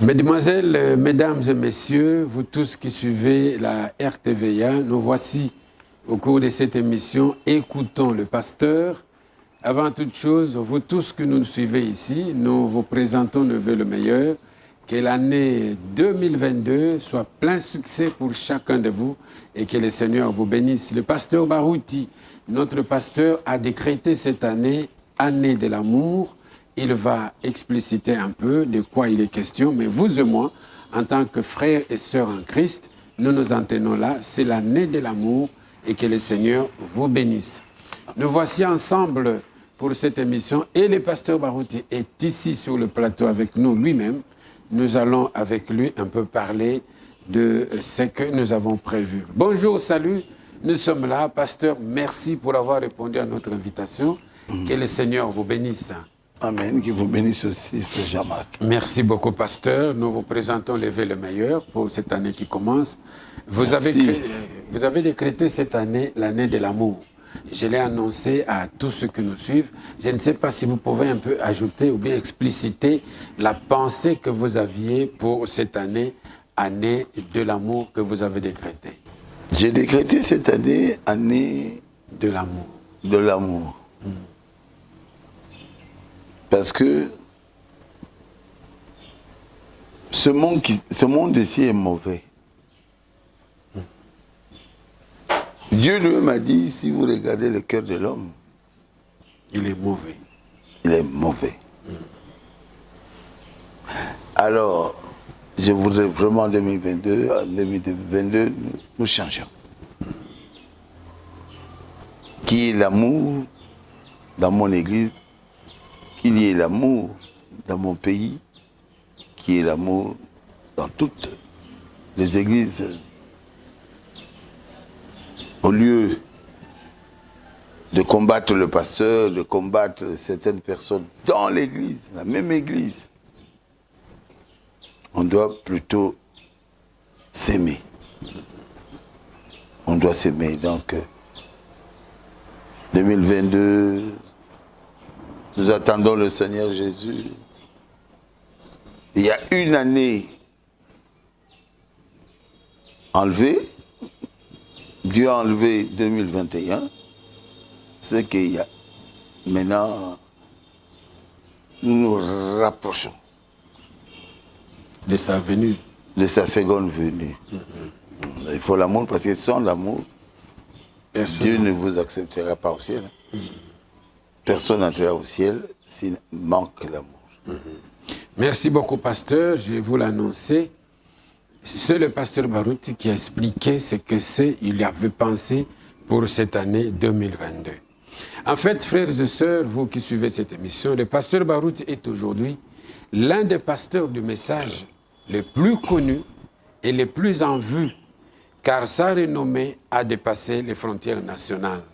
Mesdemoiselles, mesdames et messieurs, vous tous qui suivez la RTVA, nous voici au cours de cette émission « Écoutons le pasteur ». Avant toute chose, vous tous que nous suivez ici, nous vous présentons le vœu le meilleur, que l'année 2022 soit plein succès pour chacun de vous et que le Seigneur vous bénisse. Le pasteur Barouti, notre pasteur, a décrété cette année, année de l'amour. Il va expliciter un peu de quoi il est question, mais vous et moi, en tant que frères et sœurs en Christ, nous nous en tenons là, c'est l'année de l'amour et que le Seigneur vous bénisse. Nous voici ensemble pour cette émission et le pasteur Barouti est ici sur le plateau avec nous lui-même. Nous allons avec lui un peu parler de ce que nous avons prévu. Bonjour, salut, nous sommes là. Pasteur, merci pour avoir répondu à notre invitation. Que le Seigneur vous bénisse. Amen, qu'il vous bénisse aussi, frère Jean-Marc. Merci beaucoup, pasteur. Nous vous présentons le vœu le meilleur pour cette année qui commence. Vous avez décrété cette année l'année de l'amour. Je l'ai annoncé à tous ceux qui nous suivent. Je ne sais pas si vous pouvez un peu ajouter ou bien expliciter la pensée que vous aviez pour cette année, année de l'amour que vous avez décrétée. J'ai décrété cette année, année de l'amour. De l'amour. Parce que ce monde ici est mauvais. Dieu lui-même a dit, si vous regardez le cœur de l'homme, il est mauvais. Il est mauvais. Alors, je voudrais vraiment en 2022, nous changeons. Qui est l'amour dans mon église, qu'il y ait l'amour dans mon pays, qu'il y ait l'amour dans toutes les églises. Au lieu de combattre le pasteur, de combattre certaines personnes dans l'église, la même église, on doit plutôt s'aimer. On doit s'aimer. Donc, 2022, nous attendons le Seigneur Jésus. Il y a une année enlevée. Dieu a enlevé 2021. C'est qu'il y a maintenant, nous nous rapprochons. De sa venue. De sa seconde venue. Il faut l'amour parce que sans l'amour, Dieu ne vous acceptera pas au ciel. Personne n'entrera au ciel s'il manque l'amour. Merci beaucoup, pasteur. Je vais vous l'annoncer. C'est le pasteur Barouti qui a expliqué ce que c'est, il avait pensé pour cette année 2022. En fait, frères et sœurs, vous qui suivez cette émission, le pasteur Barouti est aujourd'hui l'un des pasteurs du message les plus connus et les plus en vue, car sa renommée a dépassé les frontières nationales.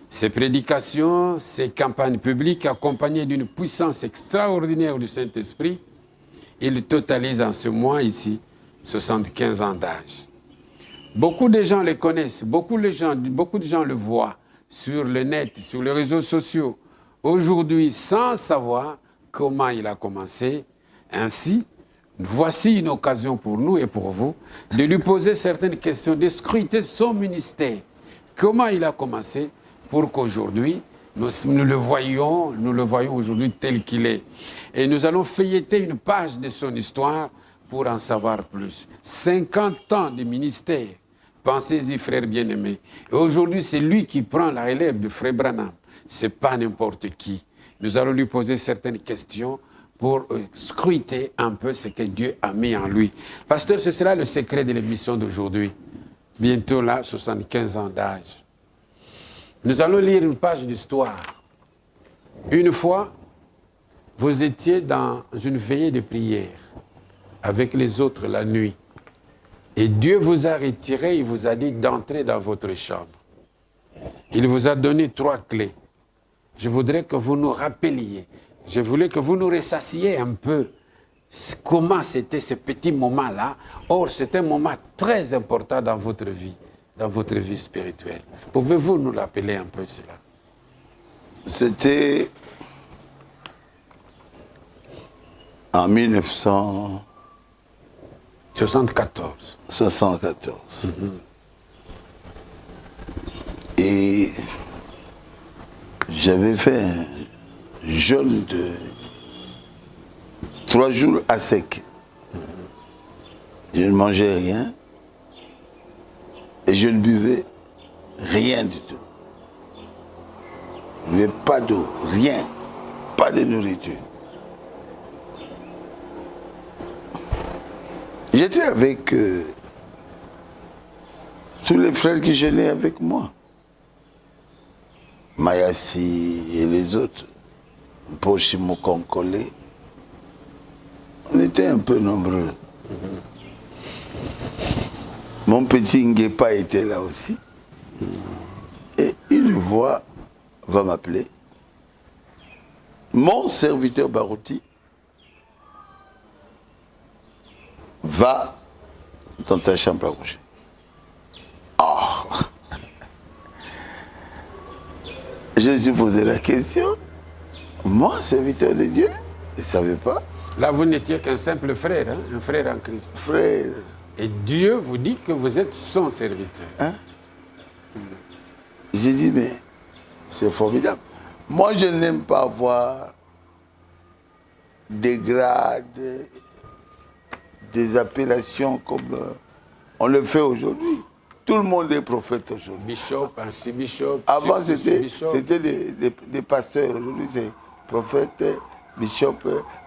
Ses prédications, ses campagnes publiques accompagnées d'une puissance extraordinaire du Saint-Esprit, il totalise en ce mois ici 75 ans d'âge. Beaucoup de gens le connaissent, beaucoup de gens le voient sur le net, sur les réseaux sociaux, aujourd'hui sans savoir comment il a commencé. Ainsi, voici une occasion pour nous et pour vous de lui poser certaines questions, de scruter son ministère. Comment il a commencé pour qu'aujourd'hui, nous le voyons aujourd'hui tel qu'il est. Et nous allons feuilleter une page de son histoire pour en savoir plus. 50 ans de ministère. Pensez-y, frères bien-aimés. Et aujourd'hui, c'est lui qui prend la relève de frère Branham. Ce n'est pas n'importe qui. Nous allons lui poser certaines questions pour scruter un peu ce que Dieu a mis en lui. Pasteur, ce sera le secret de l'émission d'aujourd'hui. Bientôt là, 75 ans d'âge. Nous allons lire une page d'histoire. Une fois, vous étiez dans une veillée de prière avec les autres la nuit. Et Dieu vous a retiré, il vous a dit d'entrer dans votre chambre. Il vous a donné 3 clés. Je voudrais que vous nous rappeliez. Je voulais que vous nous ressassiez un peu comment c'était ce petit moment-là. Or, c'est un moment très important dans votre vie spirituelle. Pouvez-vous nous rappeler un peu cela? C'était en 1900. 74. 74. Et j'avais fait un jeûne de 3 jours à sec. Je ne mangeais rien et je ne buvais rien du tout. Je ne buvais pas d'eau, rien, pas de nourriture. J'étais avec tous les frères qui jeûnaient avec moi. Mayassi et les autres, Pochimo Konkole. On était un peu nombreux. Mon petit Nguepa était là aussi. Et une voix va m'appeler. Mon serviteur Barouti va dans ta chambre à coucher. Oh. Je me suis posé la question. Moi, serviteur de Dieu, je ne savais pas. Là, vous n'étiez qu'un simple frère, hein, un frère en Christ. Frère. Et Dieu vous dit que vous êtes son serviteur. Hein? J'ai dit, mais c'est formidable. Moi, je n'aime pas voir des grades, des appellations comme on le fait aujourd'hui. Tout le monde est prophète aujourd'hui. Bishop, archibishop. Avant, c'était des pasteurs. Aujourd'hui, c'est prophète, bishop,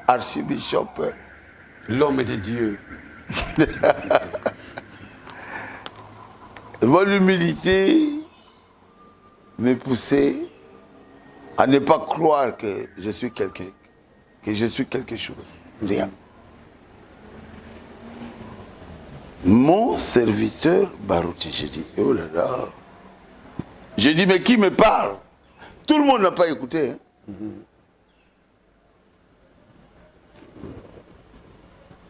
archibishop. L'homme de Dieu. Mon humilité me poussait à ne pas croire que je suis quelqu'un, que je suis quelque chose. Rien. Mon serviteur Barouti, j'ai dit, oh là là. J'ai dit, mais qui me parle? Tout le monde n'a pas écouté. Hein?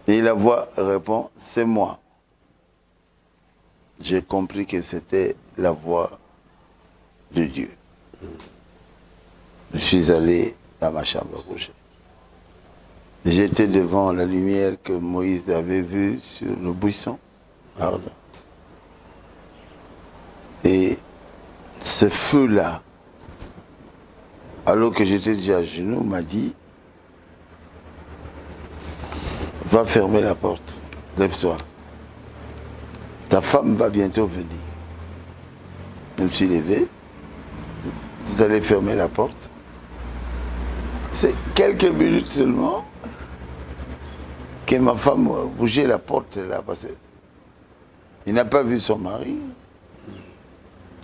Et la voix répond, c'est moi. J'ai compris que c'était la voix de Dieu. Je suis allé dans ma chambre à coucher. J'étais devant la lumière que Moïse avait vue sur le buisson ardent. Et ce feu-là, alors que j'étais déjà à genoux, m'a dit, va fermer la porte, lève-toi. Ta femme va bientôt venir. Je me suis levé, vous allez fermer la porte. C'est quelques minutes seulement que ma femme bougeait la porte là, parce qu'il n'a pas vu son mari.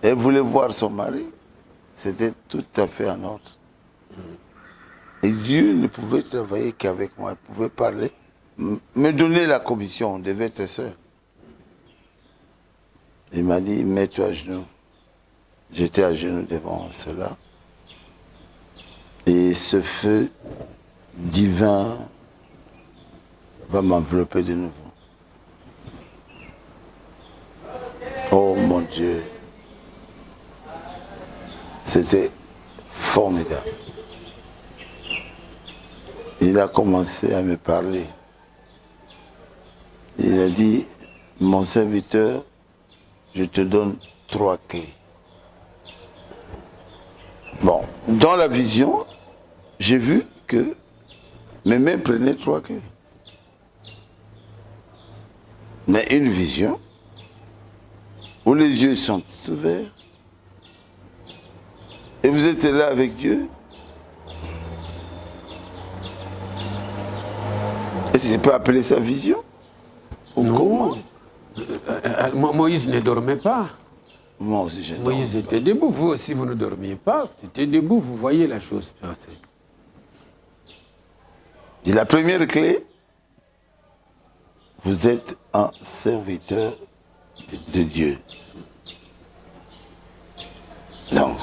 Elle voulait voir son mari. C'était tout à fait en ordre. Et Dieu ne pouvait travailler qu'avec moi. Il pouvait parler, me donner la commission. On devait être seul. Il m'a dit, mets-toi à genoux. J'étais à genoux devant cela. Et ce feu divin va m'envelopper de nouveau. Oh mon Dieu. C'était formidable. Il a commencé à me parler. Il a dit, mon serviteur, je te donne 3 clés. Bon, dans la vision, j'ai vu que mes mains prenaient 3 clés. Mais une vision où les yeux sont ouverts et vous êtes là avec Dieu. Est-ce que je peux appeler ça vision? Ou non. Moïse ne dormait pas. Moi aussi, je Moïse était debout. Vous aussi, vous ne dormiez pas. C'était debout, vous voyez la chose passer. Et la première clé, vous êtes un serviteur de Dieu. Donc,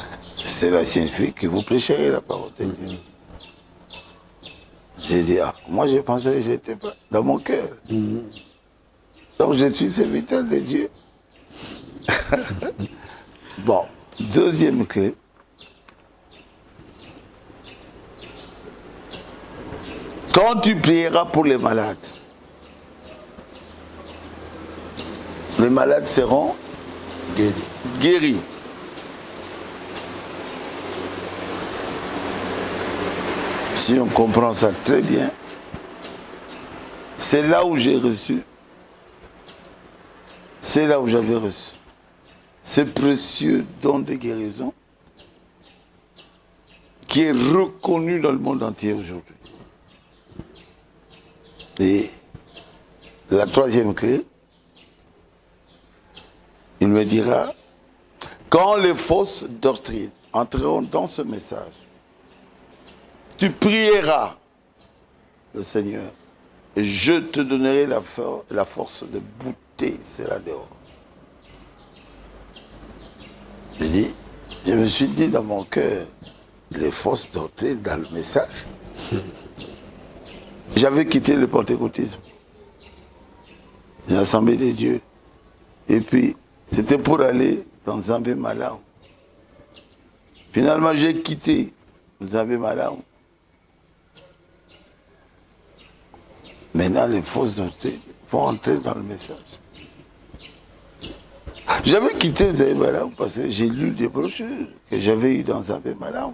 cela signifie que vous prêcherez la parole de Dieu. J'ai dit, ah, moi je pensais que j'étais pas dans mon cœur. Donc je suis serviteur de Dieu. Bon, deuxième clé. Quand tu prieras pour les malades, malades seront guéris. Si on comprend ça très bien, c'est là où j'ai reçu, c'est là où j'avais reçu ce précieux don de guérison qui est reconnu dans le monde entier aujourd'hui. Et la troisième clé, il me dira, quand les fausses doctrines entreront dans ce message, tu prieras le Seigneur et je te donnerai la force de bouter cela dehors. Je me suis dit dans mon cœur, les fausses doctrines dans le message. J'avais quitté le pentecôtisme, l'Assemblée des dieux. Et puis, c'était pour aller dans Zambé Malawi. Finalement, j'ai quitté Zambé Malawi. Maintenant, les fausses doctrines vont entrer dans le message. J'avais quitté Zambé Malawi parce que j'ai lu des brochures que j'avais eues dans Zambé Malawi.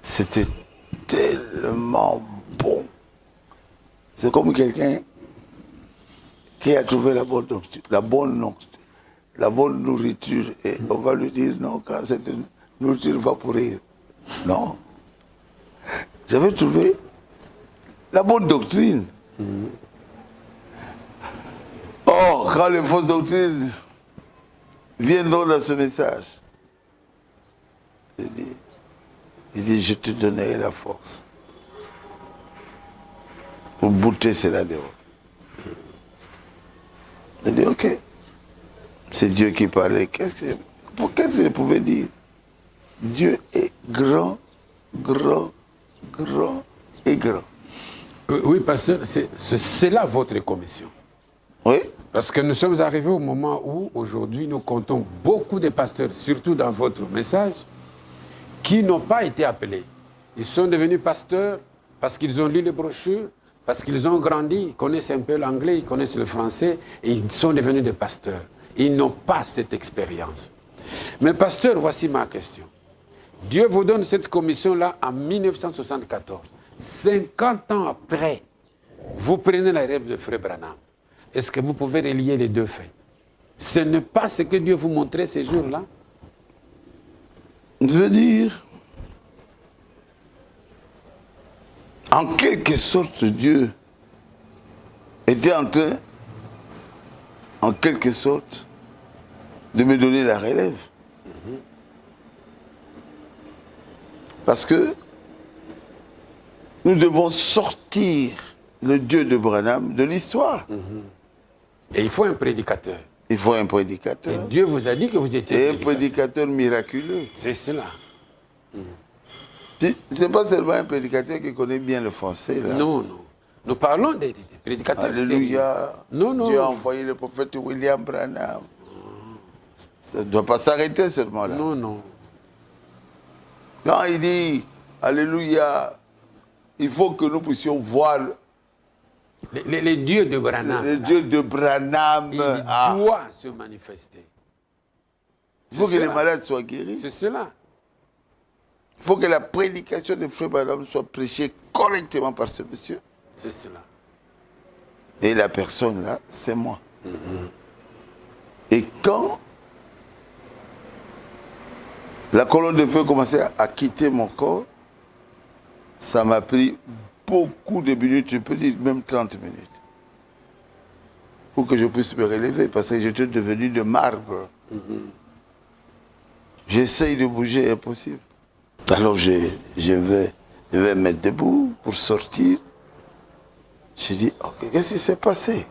C'était tellement bon. C'est comme quelqu'un qui a trouvé la bonne nourriture. Et on va lui dire non, quand cette nourriture va pourrir. Non. J'avais trouvé la bonne doctrine. Or, quand les fausses doctrines viendront dans ce message, il dit, je te donnerai la force pour bouter cela dehors. Il dit, ok, c'est Dieu qui parlait. Qu'est-ce que je pouvais dire? Dieu est grand, grand, grand et grand. Oui, pasteur, c'est là votre commission. Oui. Parce que nous sommes arrivés au moment où, aujourd'hui, nous comptons beaucoup de pasteurs, surtout dans votre message, qui n'ont pas été appelés. Ils sont devenus pasteurs parce qu'ils ont lu les brochures, parce qu'ils ont grandi, ils connaissent un peu l'anglais, ils connaissent le français, et ils sont devenus des pasteurs. Ils n'ont pas cette expérience. Mais pasteur, voici ma question. Dieu vous donne cette commission-là en 1974. 50 ans après, vous prenez la rêve de Frère Branham. Est-ce que vous pouvez relier les deux faits? Ce n'est pas ce que Dieu vous montrait ces jours-là? Je veux dire, en quelque sorte, Dieu était en train, en quelque sorte, de me donner la relève. Parce que nous devons sortir le Dieu de Branham de l'histoire. Et il faut un prédicateur. Il faut un prédicateur. Et Dieu vous a dit que vous étiez un prédicateur miraculeux. C'est cela. Ce n'est pas seulement un prédicateur qui connaît bien le français. Là. Non, non. Nous parlons des prédicateurs. Alléluia. Non, non. Dieu a envoyé le prophète William Branham. Ça ne doit pas s'arrêter seulement là. Non, non. Quand il dit Alléluia, il faut que nous puissions voir les dieux de Branham. Les dieux de Branham. Il doit se manifester. Il faut que les malades soient guéris. C'est cela. Il faut que la prédication de Frère Branham soit prêchée correctement par ce monsieur. C'est cela. Et la personne là, c'est moi. Et quand la colonne de feu commençait à quitter mon corps, ça m'a pris beaucoup de minutes, je peux dire même 30 minutes, pour que je puisse me relever, parce que j'étais devenu de marbre. J'essaye de bouger, impossible. Alors je vais me mettre debout pour sortir. J'ai dit, okay, qu'est-ce qui s'est passé?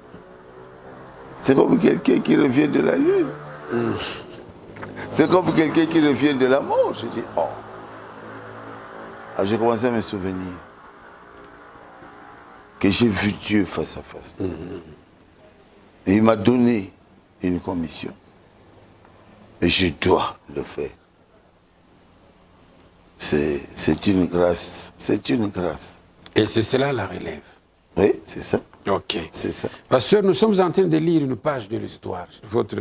C'est comme quelqu'un qui revient de la lune. C'est comme quelqu'un qui revient de la mort. J'ai dit, oh. Alors j'ai commencé à me souvenir que j'ai vu Dieu face à face. Et il m'a donné une commission. Et je dois le faire. C'est une grâce. C'est une grâce. Et c'est cela la relève. Oui, c'est ça. Ok. C'est ça. Pasteur, nous sommes en train de lire une page de l'histoire de votre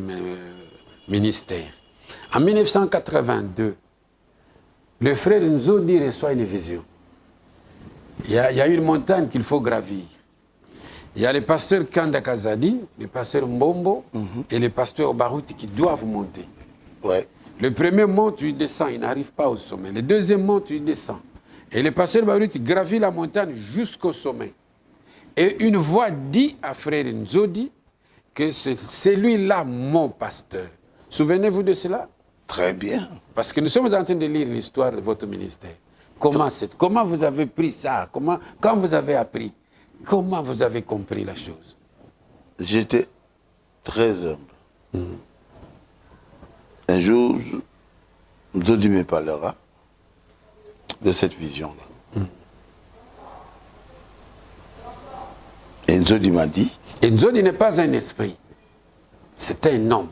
ministère. En 1982, le frère Nzodi reçoit une vision. Il y a une montagne qu'il faut gravir. Il y a le pasteur Kanda Kazadi, le pasteur Mbombo et le pasteur Obaruti qui doivent monter. Ouais. Le premier monte, il descend, il n'arrive pas au sommet. Le deuxième monte, il descend. Et le pasteur Obaruti gravit la montagne jusqu'au sommet. Et une voix dit à frère Nzodi que c'est celui-là mon pasteur. Souvenez-vous de cela? Très bien. Parce que nous sommes en train de lire l'histoire de votre ministère. Comment vous avez pris ça? Quand vous avez appris? Comment vous avez compris la chose? J'étais très humble. Un jour, Nzodi me parlera de cette vision-là. Et Nzodi m'a dit... Et Nzodi n'est pas un esprit. C'est un homme.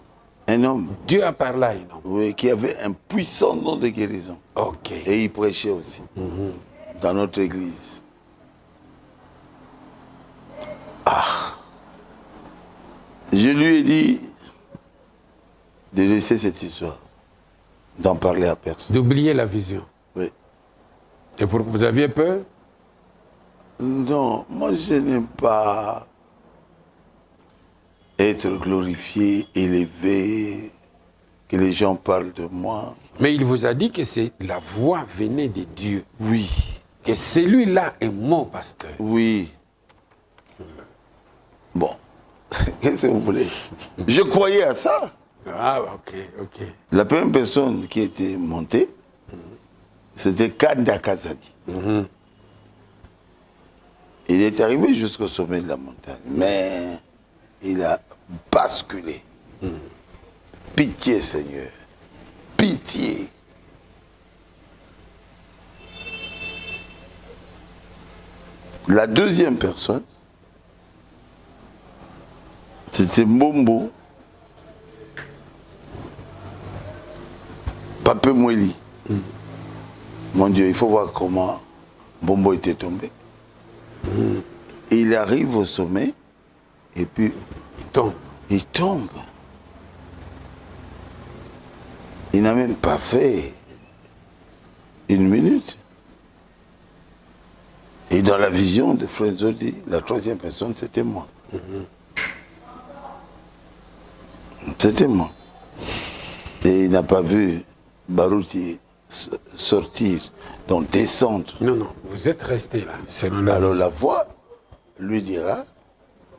Un homme. Dieu a parlé à un homme. Oui, qui avait un puissant don de guérison. Ok. Et il prêchait aussi dans notre église. Je lui ai dit de laisser cette histoire, d'en parler à personne. D'oublier la vision. Oui. Et pour que vous aviez peur? Non, moi je n'aime pas être glorifié, élevé, que les gens parlent de moi. Mais il vous a dit que c'est la voix venait de Dieu. Oui. Que celui-là est mon pasteur. Oui. Bon, qu'est-ce que vous voulez? Je croyais à ça. Ah, ok, ok. La première personne qui était montée, c'était Kanda Kazadi. Il est arrivé jusqu'au sommet de la montagne, mais il a basculé. Pitié, Seigneur. Pitié. La deuxième personne, c'était Mombo, Pape Mweli. Mon Dieu, il faut voir comment Mombo était tombé. Il arrive au sommet et puis Il tombe. il tombe. Il n'a même pas fait une minute. Et dans la vision de Frère Nzodi, la troisième personne, c'était moi. C'était moi. Et il n'a pas vu Baruti sortir, donc descendre. Non, non, vous êtes resté là. Selon la Alors vision. la voix lui dira,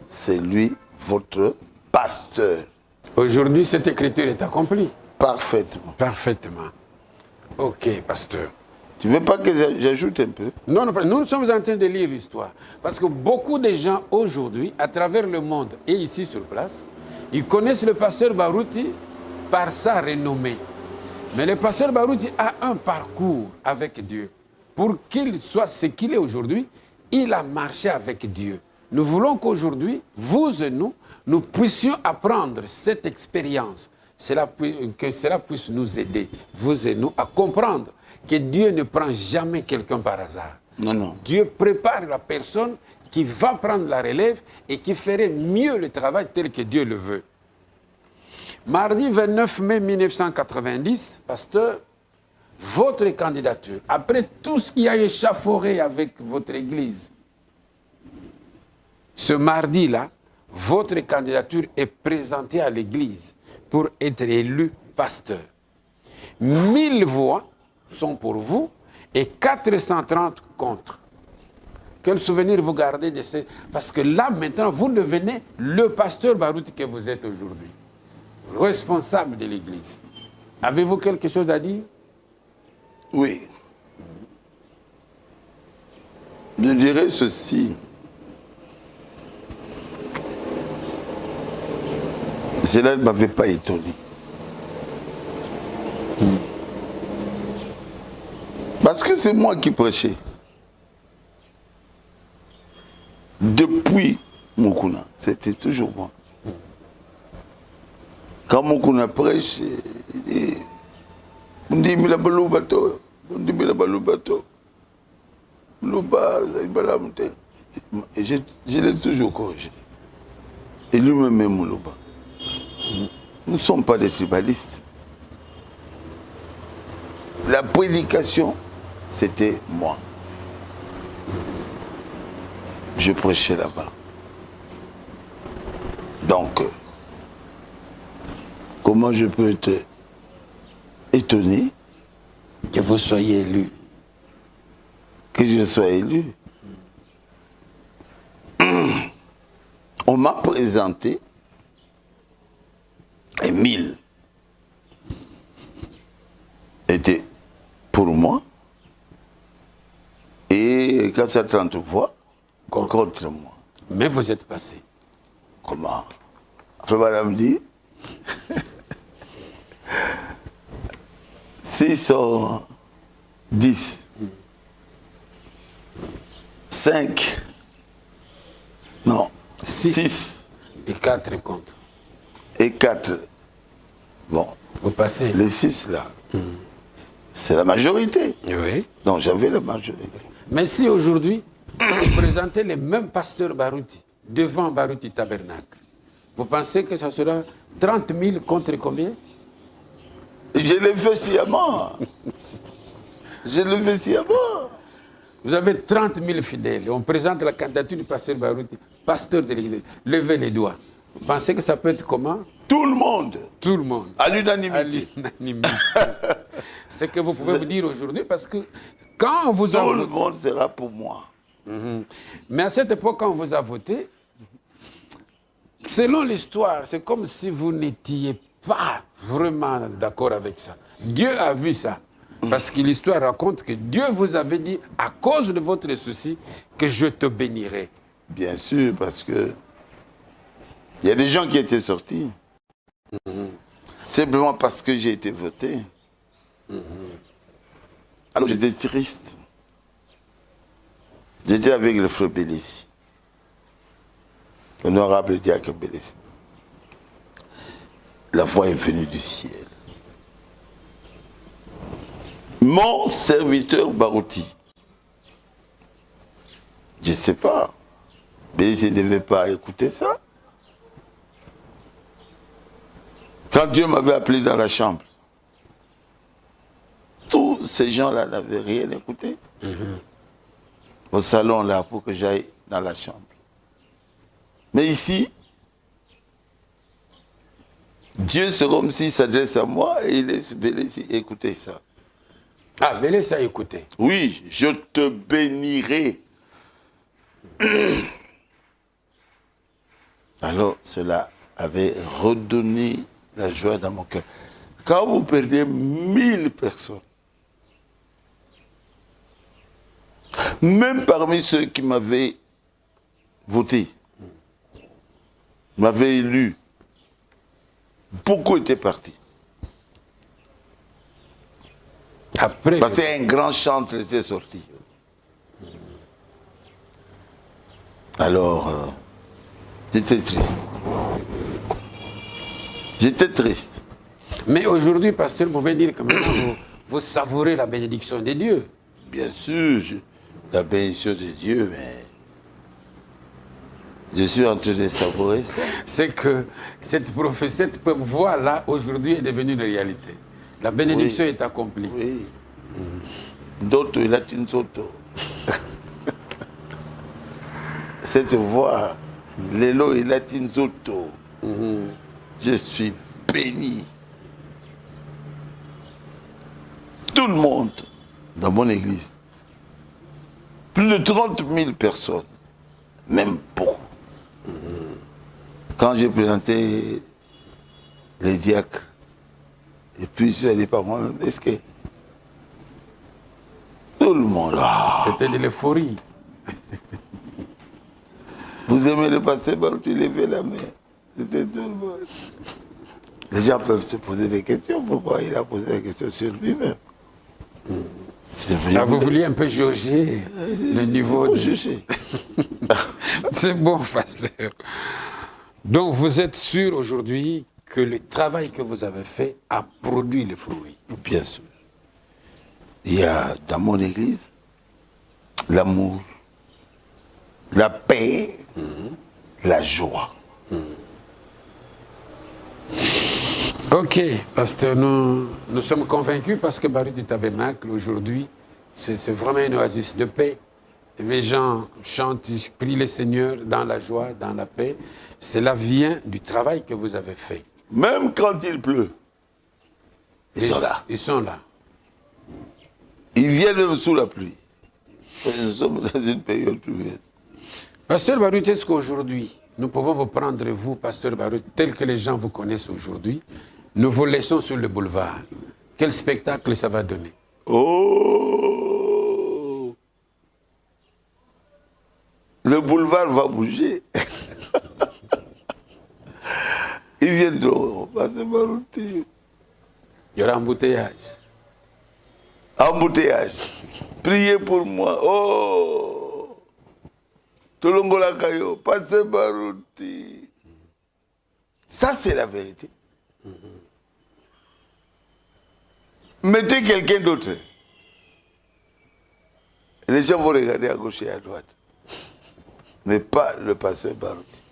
c'est lui votre pasteur. Aujourd'hui, cette écriture est accomplie. Parfaitement. Parfaitement. Ok, pasteur. Tu ne veux pas que j'ajoute un peu? Non, non, nous sommes en train de lire l'histoire. Parce que beaucoup de gens aujourd'hui, à travers le monde et ici sur place, ils connaissent le pasteur Baruti par sa renommée. Mais le pasteur Baruti a un parcours avec Dieu. Pour qu'il soit ce qu'il est aujourd'hui, il a marché avec Dieu. Nous voulons qu'aujourd'hui, vous et nous puissions apprendre cette expérience. Que cela puisse nous aider, vous et nous, à comprendre que Dieu ne prend jamais quelqu'un par hasard. Non, non. Dieu prépare la personne qui va prendre la relève et qui ferait mieux le travail tel que Dieu le veut. Mardi 29 mai 1990, pasteur, votre candidature, après tout ce qui a échafaudé avec votre église, ce mardi-là, votre candidature est présentée à l'église pour être élu pasteur. 1000 voix sont pour vous et 430 contre. Quel souvenir vous gardez de ces... Parce que là, maintenant, vous devenez le pasteur Baruti que vous êtes aujourd'hui. Responsable de l'église. Avez-vous quelque chose à dire? Oui. Je dirais ceci. Cela ne m'avait pas étonné. Parce que c'est moi qui prêchais. Depuis Mukuna, c'était toujours moi. Quand Mukuna prêche, il dit Ndimila balubato, Ndimila balubato, Luba, Zaibalamte. je l'ai toujours corrigé. Et lui-même, Moulouba. Nous ne sommes pas des tribalistes. La prédication, c'était moi. Je prêchais là-bas. Donc, comment je peux être étonné que vous soyez élu? Que je sois élu. On m'a présenté et 1000 étaient pour moi et 430 voix contre moi. Mais vous êtes passé. Comment? Après, madame dit 610, 5, non, 6 et 4 contre. Et 4. Bon. Vous passez. Les 6 là, c'est la majorité. Oui. Donc j'avais la majorité. Mais si aujourd'hui, vous présentez les mêmes pasteurs Barouti devant Barouti Tabernacle, vous pensez que ça sera 30 000 contre combien? Je l'ai fait sciemment. Je l'ai fait sciemment. Vous avez 30 000 fidèles. On présente la candidature du pasteur Barouti, pasteur de l'église. Levez les doigts. Vous pensez que ça peut être comment? Tout le monde. Tout le monde. À l'unanimité. À l'unanimité. C'est ce que vous pouvez vous dire aujourd'hui parce que quand on vous a Tout voté... le monde sera pour moi. Mais à cette époque, quand on vous a voté, selon l'histoire, c'est comme si vous n'étiez pas vraiment d'accord avec ça. Dieu a vu ça. Parce que l'histoire raconte que Dieu vous avait dit, à cause de votre souci, que je te bénirai. Bien sûr, parce que il y a des gens qui étaient sortis. Simplement parce que j'ai été voté. Alors j'étais triste. J'étais avec le frère Bélissi. Honorable diacre Bélissi. La voix est venue du ciel. Mon serviteur Barouti. Je ne sais pas. Bélissi ne devait pas écouter ça. Quand Dieu m'avait appelé dans la chambre, tous ces gens-là n'avaient rien écouté. Au salon, là, pour que j'aille dans la chambre. Mais ici, Dieu, c'est comme s'il s'adresse à moi et il laisse Bélissi écouter ça. Ah, Bélissi a écouté. Oui, je te bénirai. Alors, cela avait redonné la joie dans mon cœur. Quand vous perdez 1000 personnes, même parmi ceux qui m'avaient voté, m'avaient élu, beaucoup étaient partis. Après, parce qu'un grand chantre était sorti. Alors, j'étais triste. J'étais triste. Mais aujourd'hui, pasteur, vous pouvez dire que maintenant, vous savourez la bénédiction de Dieu. Bien sûr, la bénédiction de Dieu, mais je suis en train de savourer ça. C'est que cette voie-là, aujourd'hui, est devenue une réalité. La bénédiction est accomplie. Oui. D'autres, il a une soto. Cette voix, l'élo, il a une soto. Je suis béni. Tout le monde dans mon église, plus de 30 000 personnes, même beaucoup. Quand j'ai présenté les diacres, et puis je suis allé par moi-même, est-ce que tout le monde... C'était de l'euphorie. Vous aimez le pasteur Barouti, levez la main. C'était tout le monde. Les gens peuvent se poser des questions. Pourquoi il a posé des questions sur lui-même? Vous vouliez un peu jauger le niveau de... C'est bon, pasteur. Donc vous êtes sûr aujourd'hui que le travail que vous avez fait a produit les fruits? Bien sûr. Il y a dans mon église l'amour, la paix, la joie. Ok, pasteur, nous sommes convaincus parce que Baruch du Tabernacle, aujourd'hui, c'est vraiment une oasis de paix. Les gens chantent, ils prient le Seigneur dans la joie, dans la paix. Cela vient du travail que vous avez fait. Même quand il pleut, ils sont là. Ils sont là. Ils viennent sous la pluie. Nous sommes dans une période pluvieuse. Pasteur Baruch, est-ce qu'aujourd'hui, nous pouvons vous prendre, vous, pasteur Baruch, tel que les gens vous connaissent aujourd'hui, nous vous laissons sur le boulevard. Quel spectacle ça va donner? Oh! Le boulevard va bouger. Ils viendront, pasteur Baruch. Il y aura embouteillage. Embouteillage. Priez pour moi. Oh! Tolongola Kayo, pasteur Baruti. Ça, c'est la vérité. Mettez quelqu'un d'autre. Les gens vont regarder à gauche et à droite. Mais pas le pasteur Baruti.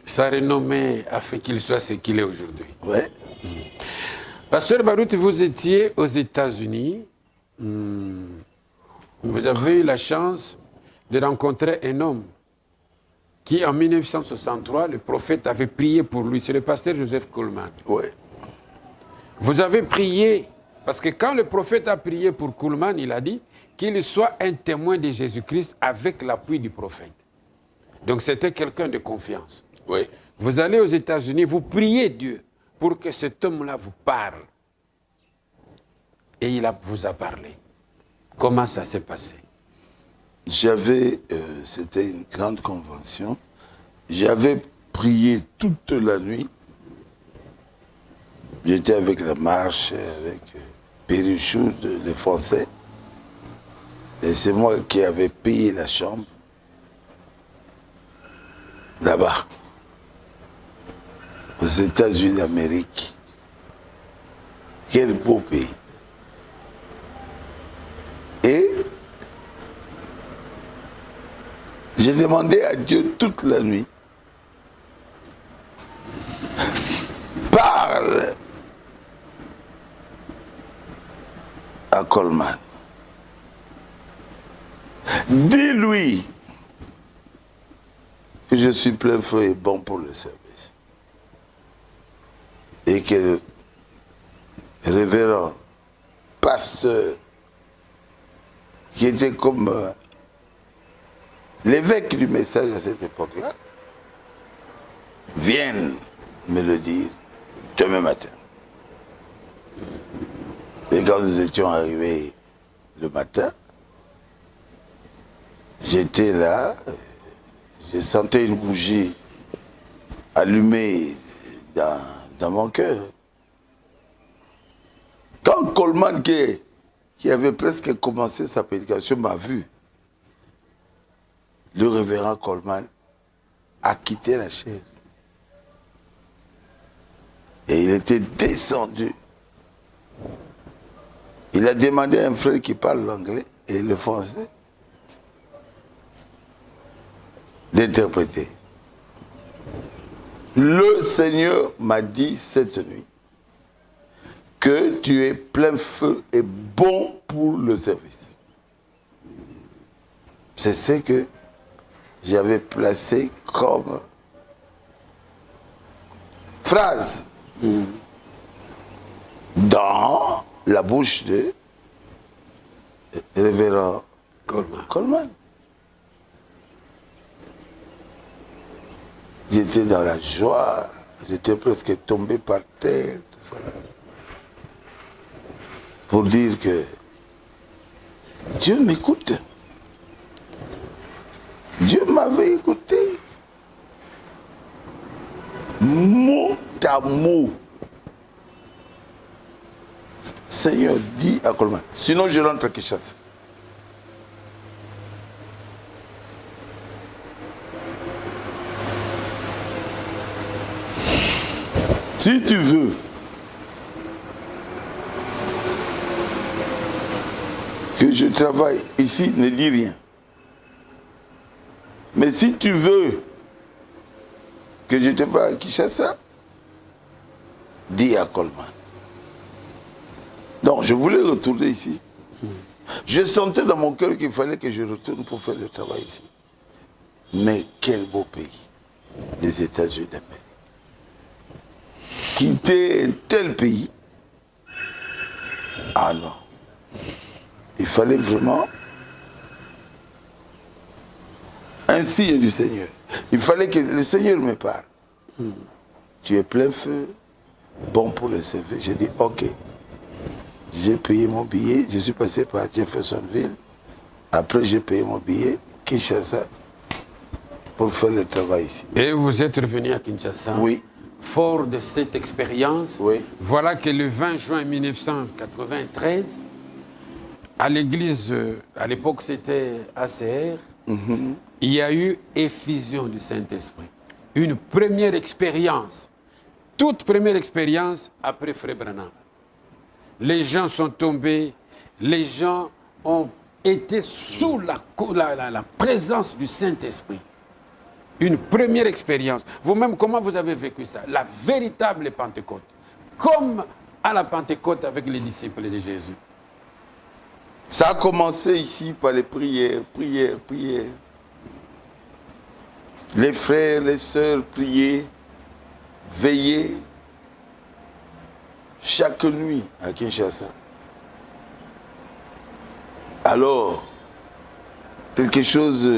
Sa renommée a fait qu'il soit ce qu'il est aujourd'hui. Ouais. Pasteur Baruch, vous étiez aux États-Unis. Vous avez eu la chance de rencontrer un homme qui, en 1963, le prophète avait prié pour lui. C'est le pasteur Joseph Kuhlman. Ouais. Vous avez prié, parce que quand le prophète a prié pour Kuhlman, il a dit qu'il soit un témoin de Jésus-Christ avec l'appui du prophète. Donc c'était quelqu'un de confiance. Oui. Vous allez aux États-Unis, vous priez Dieu pour que cet homme-là vous parle. Et vous a parlé. Comment ça s'est passé? C'était une grande convention, j'avais prié toute la nuit. J'étais avec la marche, avec Périchou, les Français. Et c'est moi qui avais payé la chambre, là-bas, aux États-Unis d'Amérique. Quel beau pays. Et j'ai demandé à Dieu toute la nuit, parle à Coleman. Dis-lui que je suis plein feu et bon pour le service. Et que le révérend pasteur, qui était comme l'évêque du message à cette époque-là, vienne me le dire demain matin. Et quand nous étions arrivés le matin, j'étais là, je sentais une bougie allumée dans mon cœur. Quand Coleman, qui avait presque commencé sa prédication, m'a vu, le révérend Coleman a quitté la chaise. Et il était descendu. Il a demandé à un frère qui parle l'anglais et le français d'interpréter. Le Seigneur m'a dit cette nuit que tu es plein feu et bon pour le service. C'est ce que j'avais placé comme phrase dans la bouche de révérend Coleman. J'étais dans la joie, j'étais presque tombé par terre, tout ça. Pour dire que Dieu m'écoute. Dieu m'avait écouté. Mot à mot. Seigneur, dit à Coleman, sinon je rentre à Kinshasa. Si tu veux que je travaille ici, ne dis rien. Mais si tu veux que je te fasse à Kinshasa, dis à Coleman. Donc, je voulais retourner ici. Je sentais dans mon cœur qu'il fallait que je retourne pour faire le travail ici. Mais quel beau pays, les États-Unis d'Amérique. Quitter un tel pays, ah non. Il fallait vraiment un signe du Seigneur. Il fallait que le Seigneur me parle. Tu es plein feu, bon pour le servir. J'ai dit, ok. J'ai payé mon billet, je suis passé par Jeffersonville. Après, j'ai payé mon billet, Kinshasa, pour faire le travail ici. Et vous êtes revenu à Kinshasa? Oui. Fort de cette expérience, oui. Voilà que le 20 juin 1993, à l'église, à l'époque c'était ACR, il y a eu effusion du Saint-Esprit. Une première expérience, toute première expérience après Frère Branham. Les gens sont tombés, les gens ont été sous la présence du Saint-Esprit. Une première expérience. Vous-même, comment vous avez vécu ça? La véritable Pentecôte. Comme à la Pentecôte avec les disciples de Jésus. Ça a commencé ici par les prières, prières, prières. Les frères, les sœurs priaient, veillaient chaque nuit à Kinshasa. Alors, quelque chose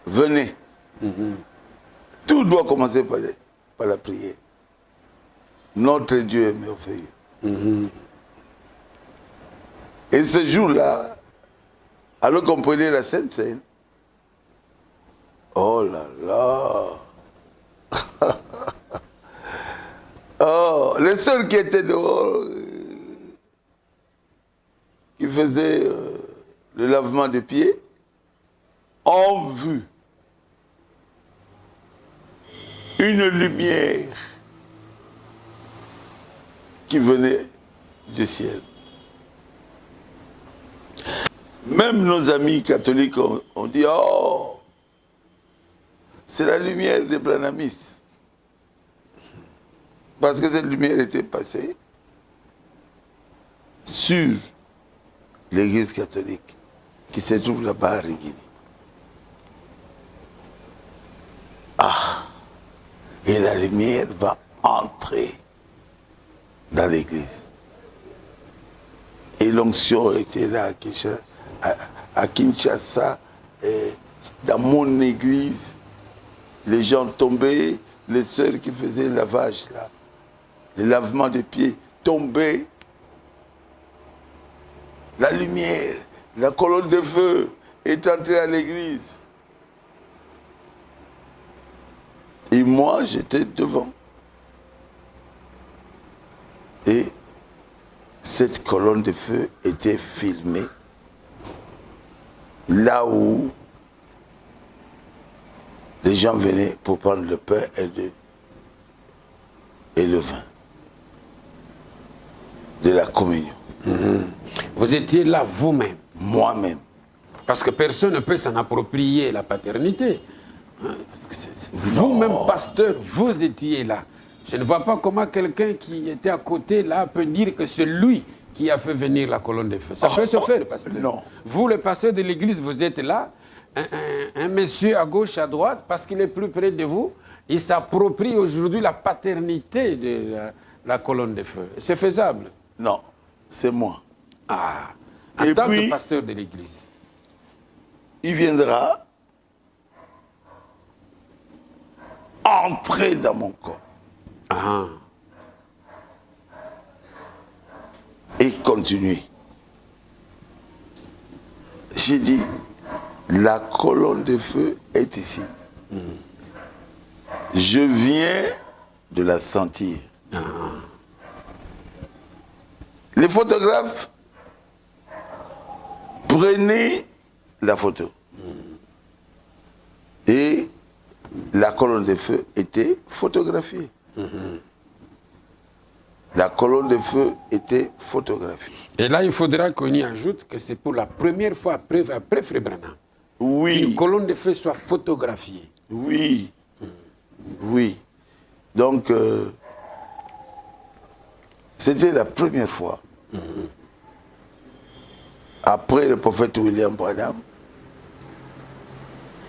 venait. Tout doit commencer par la prière. Notre Dieu est merveilleux. Et ce jour-là, alors qu'on prenait la Sainte Seine, oh là là. Oh, les seuls qui étaient dehors, qui faisaient le lavement des pieds, ont vu une lumière qui venait du ciel. Même nos amis catholiques ont dit, oh, c'est la lumière des branhamistes. Parce que cette lumière était passée sur l'église catholique qui se trouve là-bas à Rigini. Ah, et la lumière va entrer dans l'église. Et l'onction était là à Kinshasa, et dans mon église, les gens tombaient, les sœurs qui faisaient le lavage là, le lavement des pieds tombaient. La lumière, la colonne de feu est entrée à l'église. Et moi, j'étais devant. Et cette colonne de feu était filmée là où les gens venaient pour prendre le pain et le vin de la communion. Vous étiez là vous-même? Moi-même. Parce que personne ne peut s'en approprier la paternité. Vous-même, pasteur, vous étiez là. Je ne vois pas comment quelqu'un qui était à côté là peut dire que c'est lui qui a fait venir la colonne de feu. Ça peut se faire, pasteur. Non. Vous, le pasteur de l'église, vous êtes là. Un monsieur à gauche, à droite, parce qu'il est plus près de vous, il s'approprie aujourd'hui la paternité de la colonne de feu. C'est faisable? Non, c'est moi. Ah, en tant que pasteur de l'église. Il viendra entrer dans mon corps. Ah. Et continuer. J'ai dit, la colonne de feu est ici. Je viens de la sentir. Ah. Les photographes prenaient la photo. Et la colonne de feu était photographiée. La colonne de feu était photographiée. Et là, il faudra qu'on y ajoute que c'est pour la première fois après Frère Branham. Oui. Qu'une colonne de feu soit photographiée. Oui. Oui. Donc, c'était la première fois, après le prophète William Branham,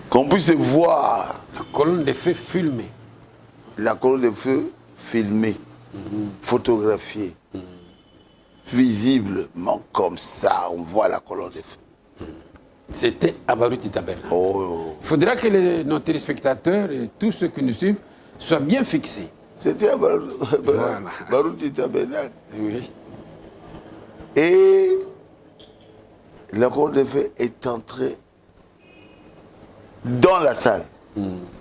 qu'on puisse voir La colonne de feu filmée. la colonne de feu filmée, photographiée, visiblement comme ça, on voit la colonne de feu. C'était à Baruti Tabernacle. Oh. Il faudra que nos téléspectateurs et tous ceux qui nous suivent soient bien fixés. C'était à Voilà. Baruti Tabernacle. Oui. Et la colonne de feu est entrée dans la salle,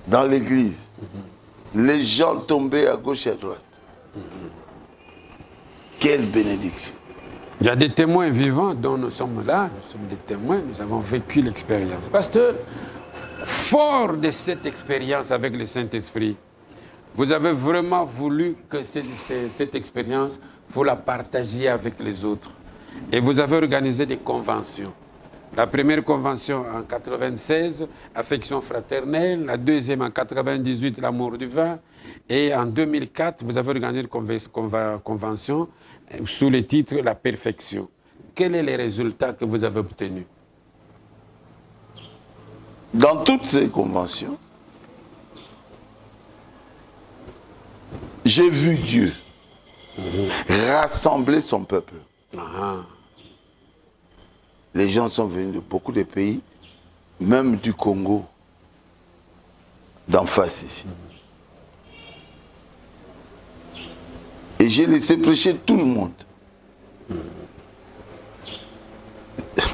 dans l'église. Les gens tombaient à gauche et à droite. Quelle bénédiction. Il y a des témoins vivants dont nous sommes là, nous sommes des témoins, nous avons vécu l'expérience. Pasteur, fort de cette expérience avec le Saint-Esprit, vous avez vraiment voulu que cette expérience, vous la partagiez avec les autres. Et vous avez organisé des conventions. La première convention en 1996, affection fraternelle. La deuxième en 1998, l'amour du vin. Et en 2004, vous avez organisé une convention sous le titre La perfection. Quels sont les résultats que vous avez obtenus? Dans toutes ces conventions, j'ai vu Dieu rassembler son peuple. Ah. Les gens sont venus de beaucoup de pays, même du Congo, d'en face ici. Et j'ai laissé prêcher tout le monde.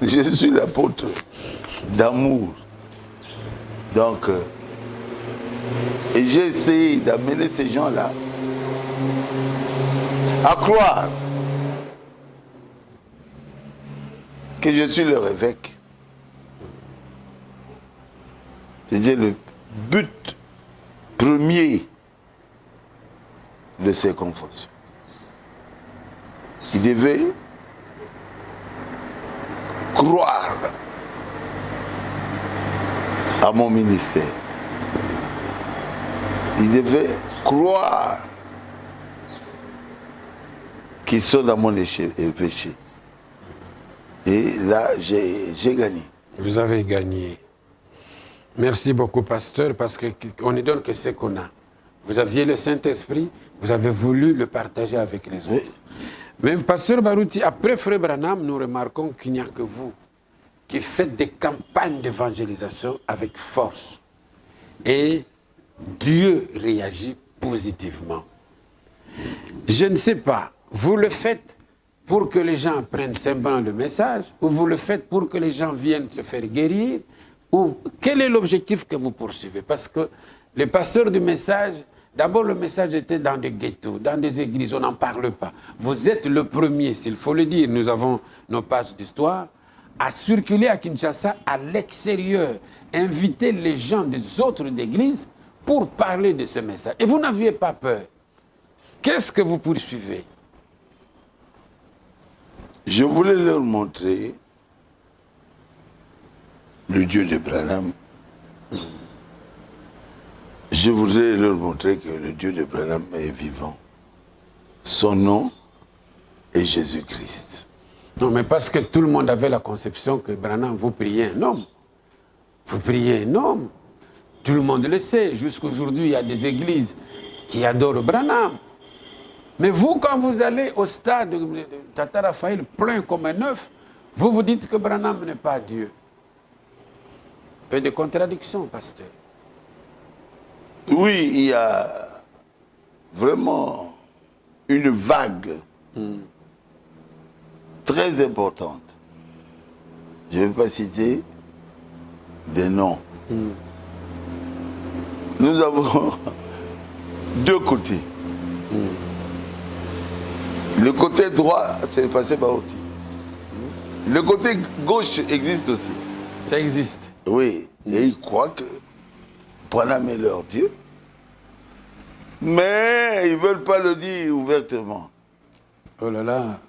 Je suis l'apôtre d'amour. Donc, et j'ai essayé d'amener ces gens-là à croire que je suis leur évêque. C'était le but premier de ces conventions. Ils devaient croire à mon ministère. Ils devaient croire qu'ils sont dans mon péché. Et là, j'ai gagné. Vous avez gagné. Merci beaucoup, pasteur, parce qu'on ne donne que ce qu'on a. Vous aviez le Saint-Esprit, vous avez voulu le partager avec les autres. Oui. Mais pasteur Baruti, après Frère Branham, nous remarquons qu'il n'y a que vous qui faites des campagnes d'évangélisation avec force. Et Dieu réagit positivement. Je ne sais pas, vous le faites pour que les gens apprennent simplement le message, ou vous le faites pour que les gens viennent se faire guérir, ou quel est l'objectif que vous poursuivez? Parce que les pasteurs du message, d'abord le message était dans des ghettos, dans des églises, on n'en parle pas. Vous êtes le premier, s'il faut le dire, nous avons nos pages d'histoire, à circuler à Kinshasa, à l'extérieur, inviter les gens des autres églises pour parler de ce message. Et vous n'aviez pas peur. Qu'est-ce que vous poursuivez? Je voulais leur montrer le Dieu de Branham. Je voudrais leur montrer que le Dieu de Branham est vivant. Son nom est Jésus-Christ. Non, mais parce que tout le monde avait la conception que Branham, vous priez un homme. Vous priez un homme. Tout le monde le sait. Jusqu'aujourd'hui, il y a des églises qui adorent Branham. Mais vous, quand vous allez au stade de Tata Raphaël plein comme un œuf, vous vous dites que Branham n'est pas Dieu. Peu de contradictions, pasteur. Oui, il y a vraiment une vague très importante. Je ne vais pas citer des noms. Nous avons deux côtés. Le côté droit, c'est le passé Baruti. Le côté gauche existe aussi. Ça existe. Oui, et ils croient que Branham est leur Dieu. Mais ils ne veulent pas le dire ouvertement. Oh là là.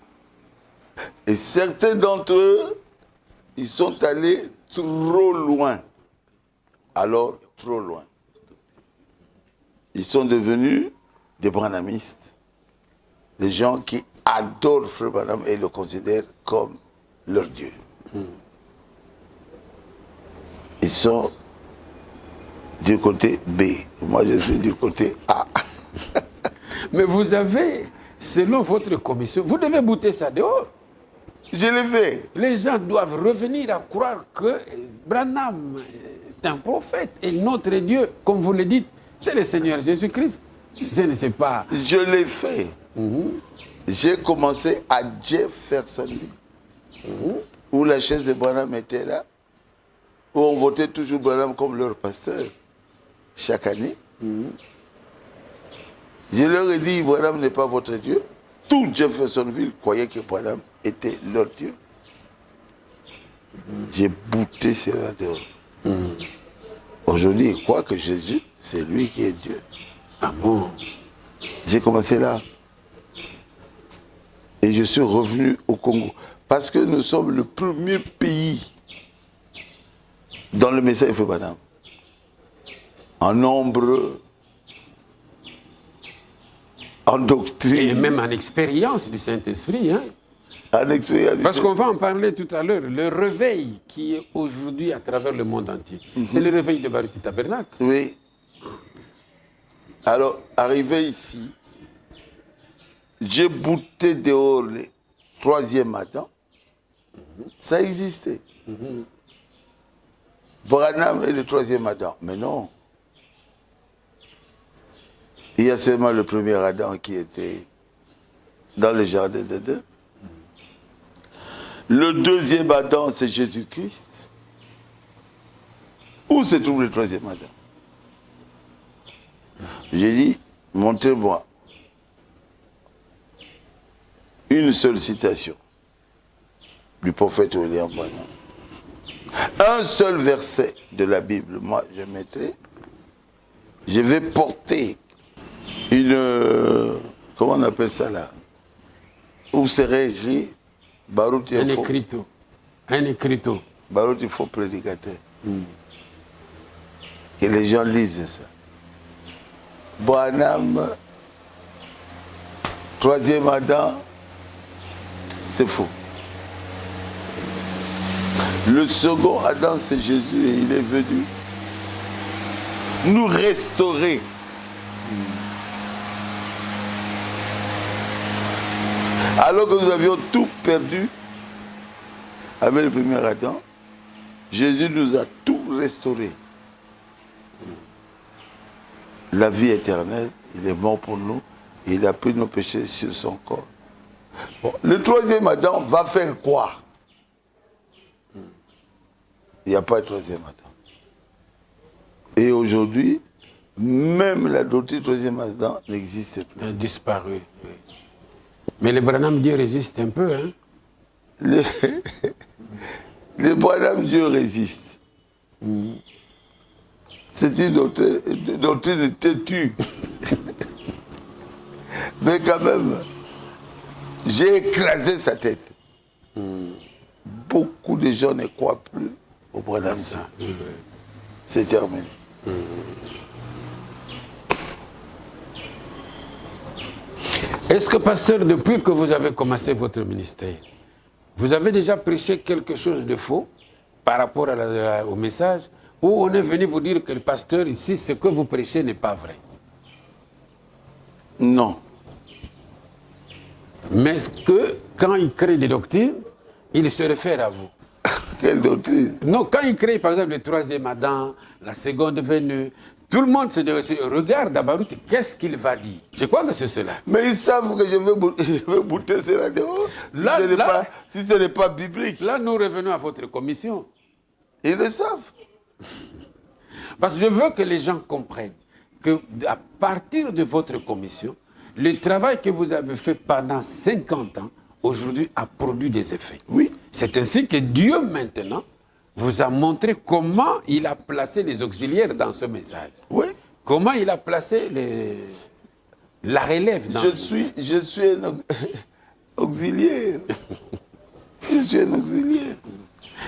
Et certains d'entre eux, Ils sont allés trop loin. Alors, trop loin. Ils sont devenus des branhamistes. Des gens qui adorent Frère Branham et le considèrent comme leur Dieu. Ils sont du côté B. Moi, je suis du côté A. Mais vous avez, selon votre commission, vous devez bouter ça dehors. Je l'ai fait. Les gens doivent revenir à croire que Branham est un prophète et notre Dieu, comme vous le dites, c'est le Seigneur Jésus-Christ. Je ne sais pas. Je l'ai fait. J'ai commencé à Jeffersonville, où la chaise de Branham était là, où on votait toujours Branham comme leur pasteur, chaque année. Je leur ai dit, Branham n'est pas votre Dieu. Tout Jeffersonville croyait que Branham était leur Dieu. J'ai bouté cela dehors. Aujourd'hui, ils croient que Jésus, c'est lui qui est Dieu. Ah bon? J'ai commencé là. Et je suis revenu au Congo. Parce que nous sommes le premier pays dans le message de Frère Branham. En nombre, en doctrine. Et même en expérience du Saint-Esprit. Hein? En expérience. Parce qu'on va en parler tout à l'heure. Le réveil qui est aujourd'hui à travers le monde entier, c'est le réveil de Baruti Tabernacle. Oui. Alors, arrivé ici, j'ai bouté dehors le 3e Adam. Ça existait. Branham est le 3e Adam. Mais non. Il y a seulement le premier Adam qui était dans le jardin d'Éden. Le 2e Adam, c'est Jésus-Christ. Où se trouve le 3e Adam? J'ai dit, montrez-moi une seule citation du prophète William Branham. Un seul verset de la Bible, moi je mettrai, je vais porter une, comment on appelle ça là, où serait écrit Baruti un écriteau. Un écriteau. Baruti faux prédicateur. Que les gens lisent ça. Branham, 3e Adam, c'est faux. Le second Adam, c'est Jésus et il est venu nous restaurer. Alors que nous avions tout perdu avec le premier Adam, Jésus nous a tout restauré. La vie éternelle, il est mort pour nous, et il a pris nos péchés sur son corps. Bon, le 3e Adam va faire quoi? Il n'y a pas de 3e Adam. Et aujourd'hui, même la doctrine 3e Adam n'existe plus. Il a disparu. Oui. Mais le Branham Dieu résiste un peu. Hein? Le Branham Dieu résiste. C'est une doctrine têtue. Mais quand même, j'ai écrasé sa tête. Beaucoup de gens ne croient plus au Branham Dieu. C'est terminé. Est-ce que, pasteur, depuis que vous avez commencé votre ministère, vous avez déjà prêché quelque chose de faux par rapport au message, ou on est venu vous dire que le pasteur ici, ce que vous prêchez n'est pas vrai? Non. Mais que quand il crée des doctrines, il se réfère à vous. Quelle doctrine? Non, quand il crée par exemple le 3e Adam, la seconde venue, tout le monde se regarde à Baruti, qu'est-ce qu'il va dire? Je crois que c'est cela. Mais ils savent que je vais bouter cela dehors si ce n'est pas biblique. Là, nous revenons à votre commission. Ils le savent. Parce que je veux que les gens comprennent qu'à partir de votre commission, le travail que vous avez fait pendant 50 ans, aujourd'hui, a produit des effets. Oui. C'est ainsi que Dieu, maintenant, vous a montré comment il a placé les auxiliaires dans ce message. Oui. Comment il a placé la relève dans Je suis un auxiliaire. Je suis un auxiliaire.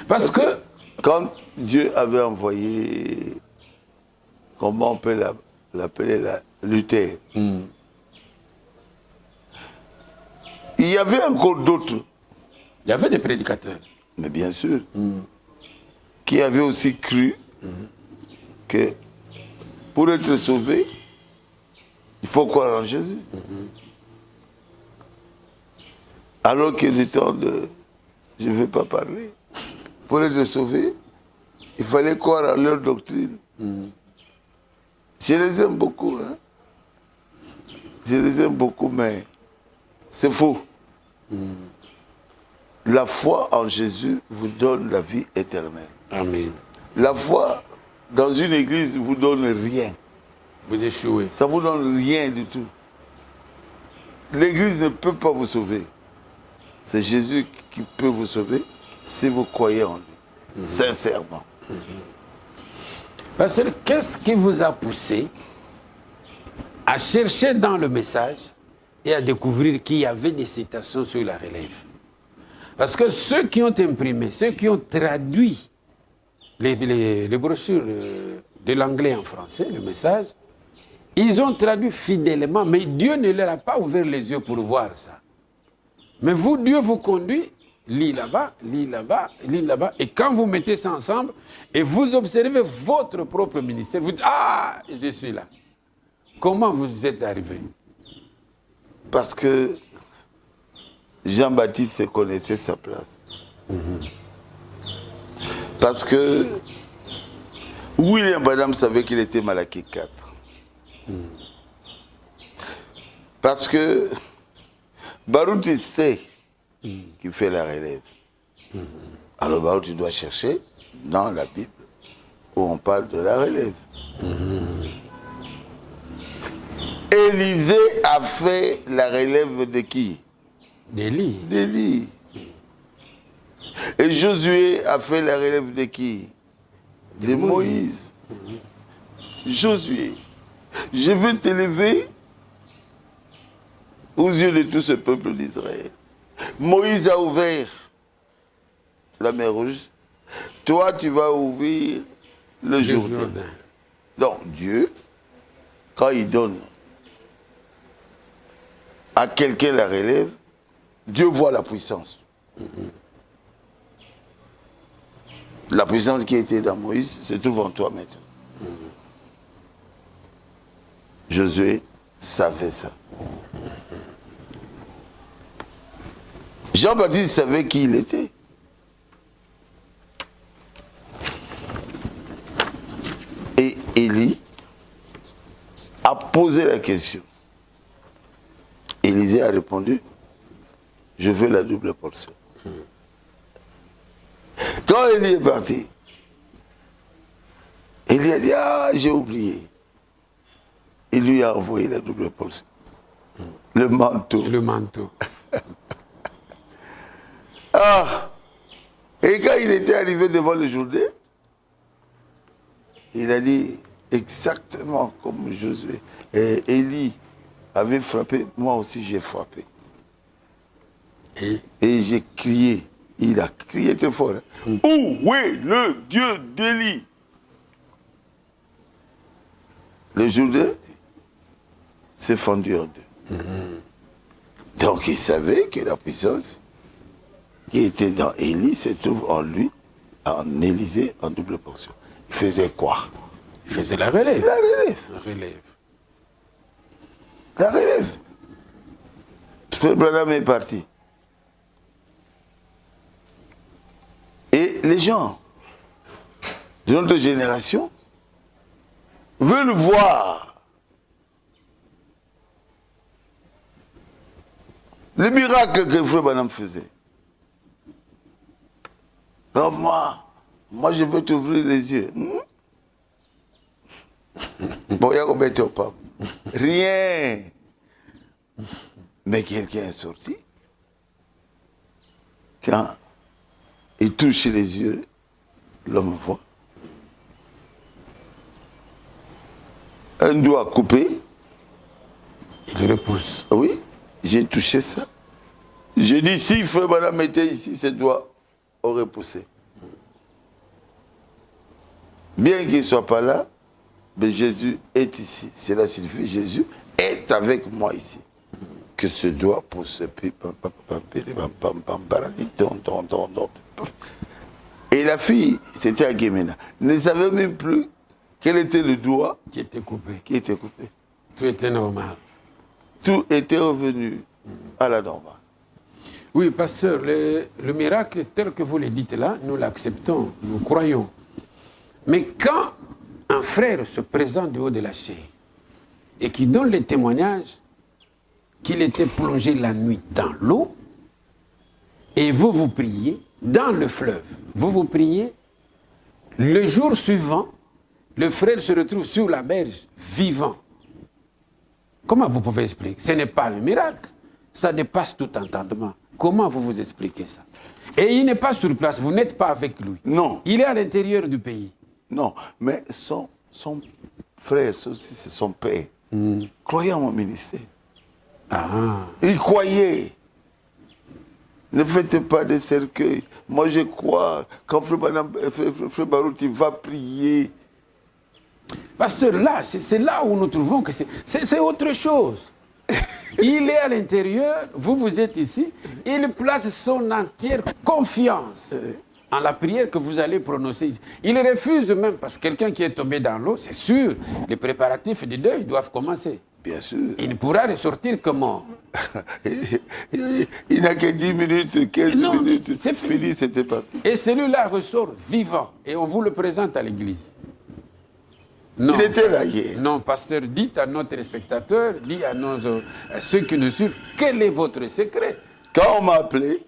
Parce que quand Dieu avait envoyé, comment on peut l'appeler, Luther, il y avait encore d'autres. Il y avait des prédicateurs. Mais bien sûr. Qui avaient aussi cru que pour être sauvé, il faut croire en Jésus. Alors que du temps de... Je ne vais pas parler. Pour être sauvé, il fallait croire en leur doctrine. Je les aime beaucoup. Hein? Je les aime beaucoup, mais c'est faux. La foi en Jésus vous donne la vie éternelle. Amen. La foi dans une église vous donne rien. Vous échouez. Ça vous donne rien du tout. L'église ne peut pas vous sauver. C'est Jésus qui peut vous sauver si vous croyez en lui. Sincèrement. Parce que qu'est-ce qui vous a poussé à chercher dans le message et à découvrir qu'il y avait des citations sur la relève? Parce que ceux qui ont imprimé, ceux qui ont traduit les brochures de l'anglais en français, le message, ils ont traduit fidèlement, mais Dieu ne leur a pas ouvert les yeux pour voir ça. Mais vous, Dieu vous conduit, lis là-bas, lis là-bas, lis là-bas, et quand vous mettez ça ensemble, et vous observez votre propre ministère, vous dites, ah, je suis là. Comment vous êtes arrivé? Parce que Jean-Baptiste connaissait sa place. Parce que William Branham savait qu'il était Malachie 4. Parce que Baruch sait qu'il fait la relève. Alors Baruch, tu dois chercher dans la Bible où on parle de la relève. Élisée a fait la relève de qui? D'Élie. D'Élie. Et Josué a fait la relève de qui? De Moïse. Josué, je veux t'élever aux yeux de tout ce peuple d'Israël. Moïse a ouvert la mer Rouge. Toi, tu vas ouvrir le Jourdain. Donc, Dieu, quand il donne à quelqu'un la relève, Dieu voit la puissance. La puissance qui était dans Moïse se trouve en toi maintenant. Josué savait ça. Jean-Baptiste savait qui il était. Et Élie a posé la question. Élisée a répondu, je veux la double portion. Quand Élie est parti, Élie a dit, ah, j'ai oublié. Il lui a envoyé la double portion. Le manteau. Le manteau. Ah! Et quand il était arrivé devant le Jourdain, il a dit exactement comme Josué. Et Élie avait frappé, moi aussi j'ai frappé. Et j'ai crié. Il a crié très fort. Hein. Où est le Dieu d'Élie? Le Jourdain s'est fendu en deux. Donc il savait que la puissance qui était dans Élie se trouve en lui, en Élisée, en double portion. Il faisait quoi? Il faisait la relève. La relève. La relève. La relève. Frère Branham est parti. Et les gens de notre génération veulent voir le miracle que Frère Branham faisait. Alors moi je veux t'ouvrir les yeux. Bon, il y a combien de temps? Rien. Mais quelqu'un est sorti. Quand il touche les yeux, l'homme voit. Un doigt coupé. Il le repousse. Oui, j'ai touché ça. J'ai dit, si Frère Branham était ici, ses doigts auraient poussé. Bien qu'il ne soit pas là, mais Jésus est ici. Cela signifie Jésus est avec moi ici. Que ce doigt pour ce... Et la fille, c'était à Guémena, ne savait même plus quel était le doigt qui était coupé. Tout était normal. Tout était revenu à la normale. Oui, pasteur, le miracle tel que vous le dites là, nous l'acceptons, nous croyons. Mais quand un frère se présente du haut de la chair et qui donne le témoignage qu'il était plongé la nuit dans l'eau, et vous priez dans le fleuve, vous priez, le jour suivant, le frère se retrouve sur la berge, vivant. Comment vous pouvez expliquer? Ce n'est pas un miracle, ça dépasse tout entendement. Comment vous expliquez ça? Et il n'est pas sur place, vous n'êtes pas avec lui. Non. Il est à l'intérieur du pays. Non, mais son frère, c'est son père, croyait en mon ministère. Ah. Il croyait. Ne faites pas de cercueil. Moi, je crois, quand Frère Barouti va prier. Pasteur, là, c'est là où nous trouvons que c'est autre chose. Il est à l'intérieur, vous êtes ici, il place son entière confiance en la prière que vous allez prononcer. Il refuse même, parce que quelqu'un qui est tombé dans l'eau, c'est sûr, les préparatifs du deuil doivent commencer. Bien sûr. Il ne pourra ressortir comment? Il n'a que 10 minutes, 15 minutes. C'est fini, c'était parti. Et celui-là ressort vivant, et on vous le présente à l'église. Non, il était là hier. Non, pasteur, dites à nos téléspectateurs, dites à ceux qui nous suivent, quel est votre secret? Quand on m'a appelé,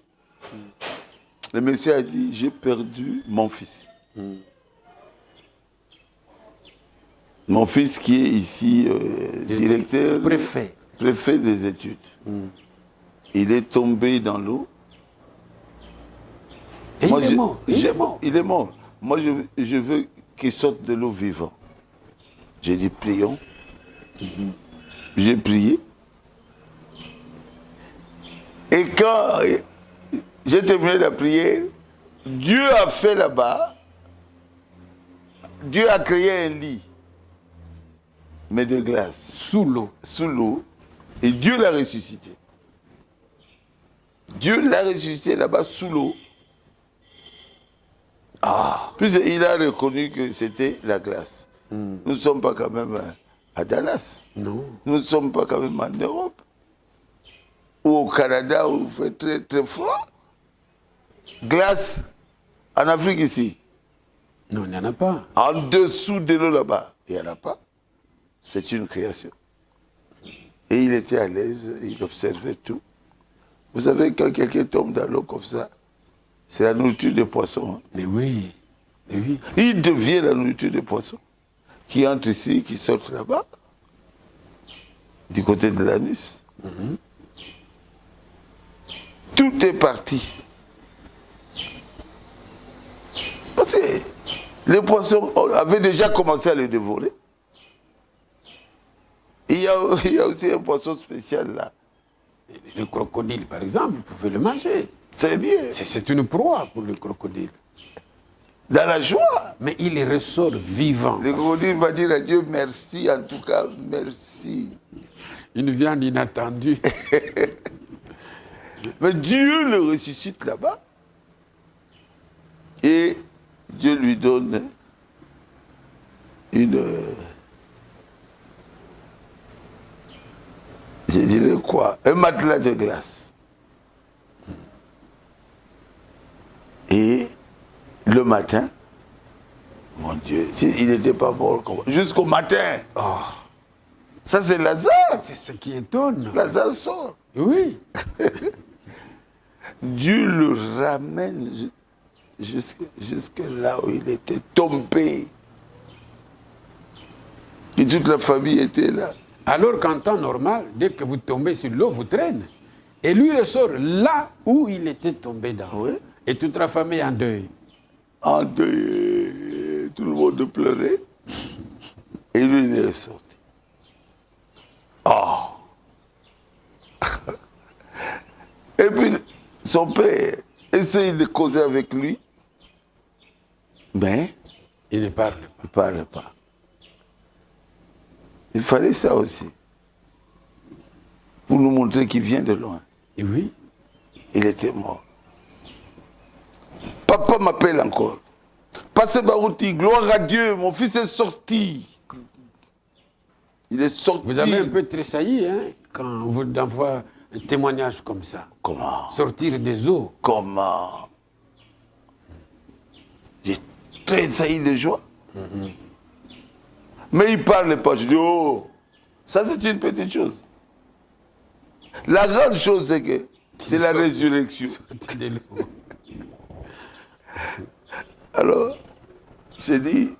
le monsieur a dit, j'ai perdu mon fils. Mon fils qui est ici directeur, préfet des études. Il est tombé dans l'eau. Et il est mort. Il est mort. Moi, je veux qu'il sorte de l'eau vivant. J'ai dit, prions. J'ai prié. Et quand j'ai terminé la prière, Dieu a fait là-bas, Dieu a créé un lit, mais de glace. Sous l'eau. Sous l'eau. Et Dieu l'a ressuscité. Dieu l'a ressuscité là-bas sous l'eau. Puis il a reconnu que c'était la glace. Nous ne sommes pas quand même à Dallas. Non. Nous ne sommes pas quand même en Europe. Ou au Canada où il fait très très froid. Glace en Afrique ici. Non, il n'y en a pas. En dessous de l'eau là-bas, il n'y en a pas. C'est une création. Et il était à l'aise, il observait tout. Vous savez, quand quelqu'un tombe dans l'eau comme ça, c'est la nourriture des poissons. Hein. Mais oui. Il devient la nourriture des poissons. Qui entrent ici, qui sortent là-bas, du côté de l'anus. Tout est parti. Parce que les poissons avaient déjà commencé à le dévorer. Il y a aussi un poisson spécial là. Le crocodile, par exemple, vous pouvez le manger. C'est bien. C'est une proie pour le crocodile. Dans la joie. Mais il ressort vivant. Le crocodile va dire à Dieu merci, en tout cas, merci. Une viande inattendue. Mais Dieu le ressuscite là-bas. Et Dieu lui donne une... je dirais quoi? Un matelas de glace. Et le matin, mon Dieu, s'il n'était pas mort, jusqu'au matin. Oh. Ça, c'est Lazare. C'est ce qui étonne. Lazare sort. Oui. Dieu le ramène jusque là où il était tombé. Et toute la famille était là. Alors qu'en temps normal, dès que vous tombez sur l'eau, vous traînez. Et lui ressort là où il était tombé dans l'eau. Oui. Et toute la famille en deuil. En deuil, tout le monde pleurait. Et lui, il est sorti. Oh. Et puis, son père essaye de causer avec lui. Mais Il ne parle pas. Il ne parle pas. Il fallait ça aussi. Pour nous montrer qu'il vient de loin. Et oui. Il était mort. Papa m'appelle encore. Pasteur Barouti, gloire à Dieu, mon fils est sorti. Il est sorti. Vous avez un peu tressailli, hein, quand on vous envoie un témoignage comme ça. Comment? Sortir des eaux. Comment? J'ai tressailli de joie. Mais il ne parle pas. Je dis, oh, ça c'est une petite chose. La grande chose, c'est que c'est la résurrection. Sortir de l'eau. Alors, j'ai dit,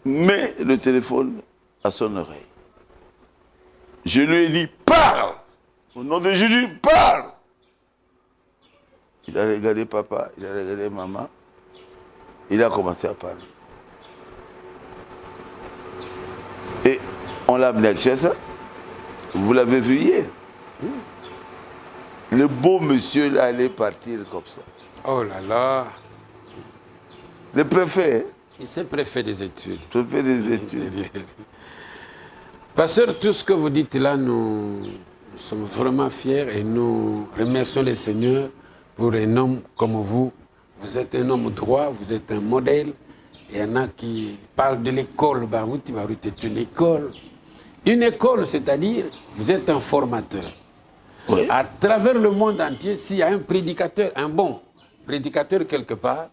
mets le téléphone à son oreille. Je lui ai dit, parle! Au nom de Jésus, parle! Il a regardé papa, il a regardé maman, il a commencé à parler. Et on l'a amené à Kinshasa. Vous l'avez vu hier. Le beau monsieur là allait partir comme ça. Oh là là. Le préfet, Il s'est préfet des études. préfet des études. Pasteur, tout ce que vous dites là, nous sommes vraiment fiers et nous remercions le Seigneur pour un homme comme vous. Vous êtes un homme droit, vous êtes un modèle. Il y en a qui parlent de l'école Barouti. Barouti est une école. Une école, c'est-à-dire, vous êtes un formateur. Oui. À travers le monde entier, s'il y a un prédicateur, un bon prédicateur quelque part,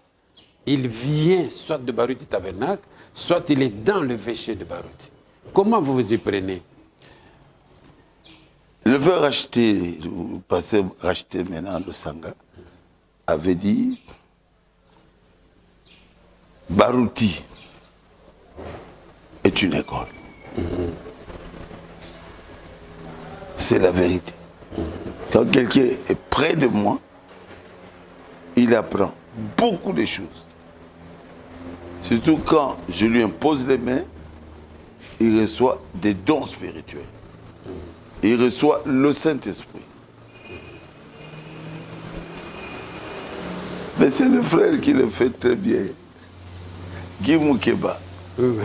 il vient soit de Barouti Tabernacle, soit il est dans le péché de Barouti. Comment vous vous y prenez? Le fait racheter, passer racheter maintenant le Sangha, avait dit Barouti est une école. C'est la vérité. Quand quelqu'un est près de moi, il apprend beaucoup de choses. Surtout quand je lui impose les mains, il reçoit des dons spirituels. Il reçoit le Saint-Esprit. Mais c'est le frère qui le fait très bien. Guy Moukeba. Oui.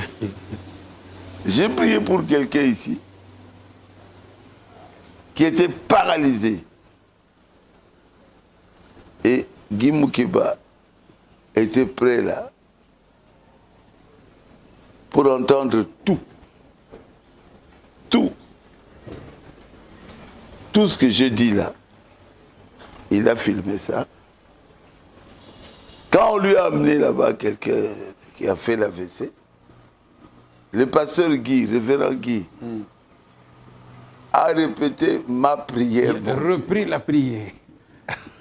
J'ai prié pour quelqu'un ici qui était paralysé. Et Guy Moukeba était prêt là pour entendre tout. Tout. Tout ce que j'ai dit là, il a filmé ça. Quand on lui a amené là-bas quelqu'un qui a fait l'AVC, le pasteur Guy, révérend Guy, a répété ma prière. Il a repris la prière.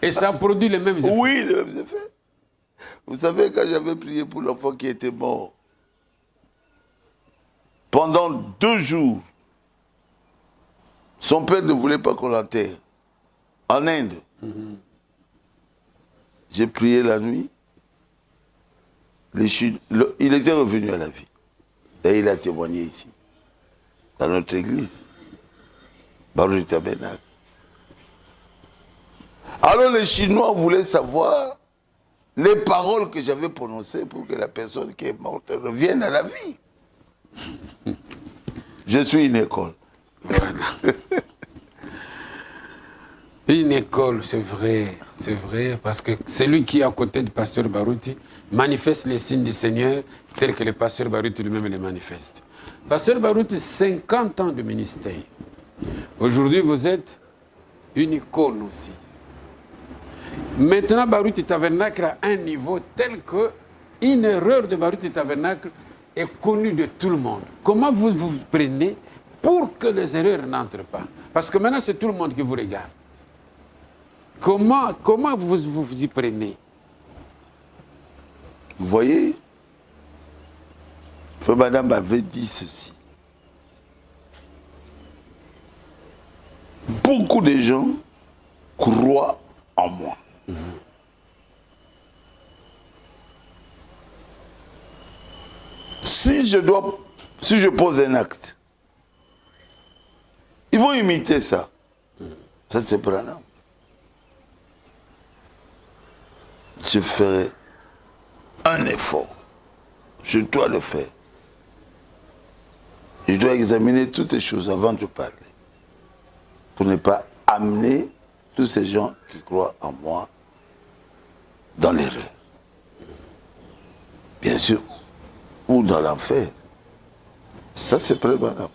Et ça a produit les mêmes effets. Oui, les mêmes effets. Vous savez, quand j'avais prié pour l'enfant qui était mort, pendant 2 jours, son père ne voulait pas qu'on l'enterre. En Inde. J'ai prié la nuit. Il était revenu à la vie. Et il a témoigné ici, dans notre église, Barouti Tabernacle. Alors les Chinois voulaient savoir les paroles que j'avais prononcées pour que la personne qui est morte revienne à la vie. Je suis une école. Voilà. Une école, c'est vrai, parce que celui qui est à côté du pasteur Barouti manifeste les signes du Seigneur tels que le pasteur Barouti lui-même les manifeste. Pasteur Barouti, 50 ans de ministère. Aujourd'hui, vous êtes une icône aussi. Maintenant, Barouti Tabernacle a un niveau tel que une erreur de Barouti Tabernacle est connue de tout le monde. Comment vous vous prenez pour que les erreurs n'entrent pas? Parce que maintenant, c'est tout le monde qui vous regarde. Comment vous y prenez? Vous voyez, Frère Madame avait dit ceci. Beaucoup de gens croient en moi. Si je pose un acte, ils vont imiter ça. Ça, c'est Branham. Je ferai un effort Je dois le faire. Je dois examiner toutes les choses avant de parler. Pour ne pas amener tous ces gens qui croient en moi dans l'erreur. Bien sûr, ou dans l'enfer. Ça, c'est prévalable.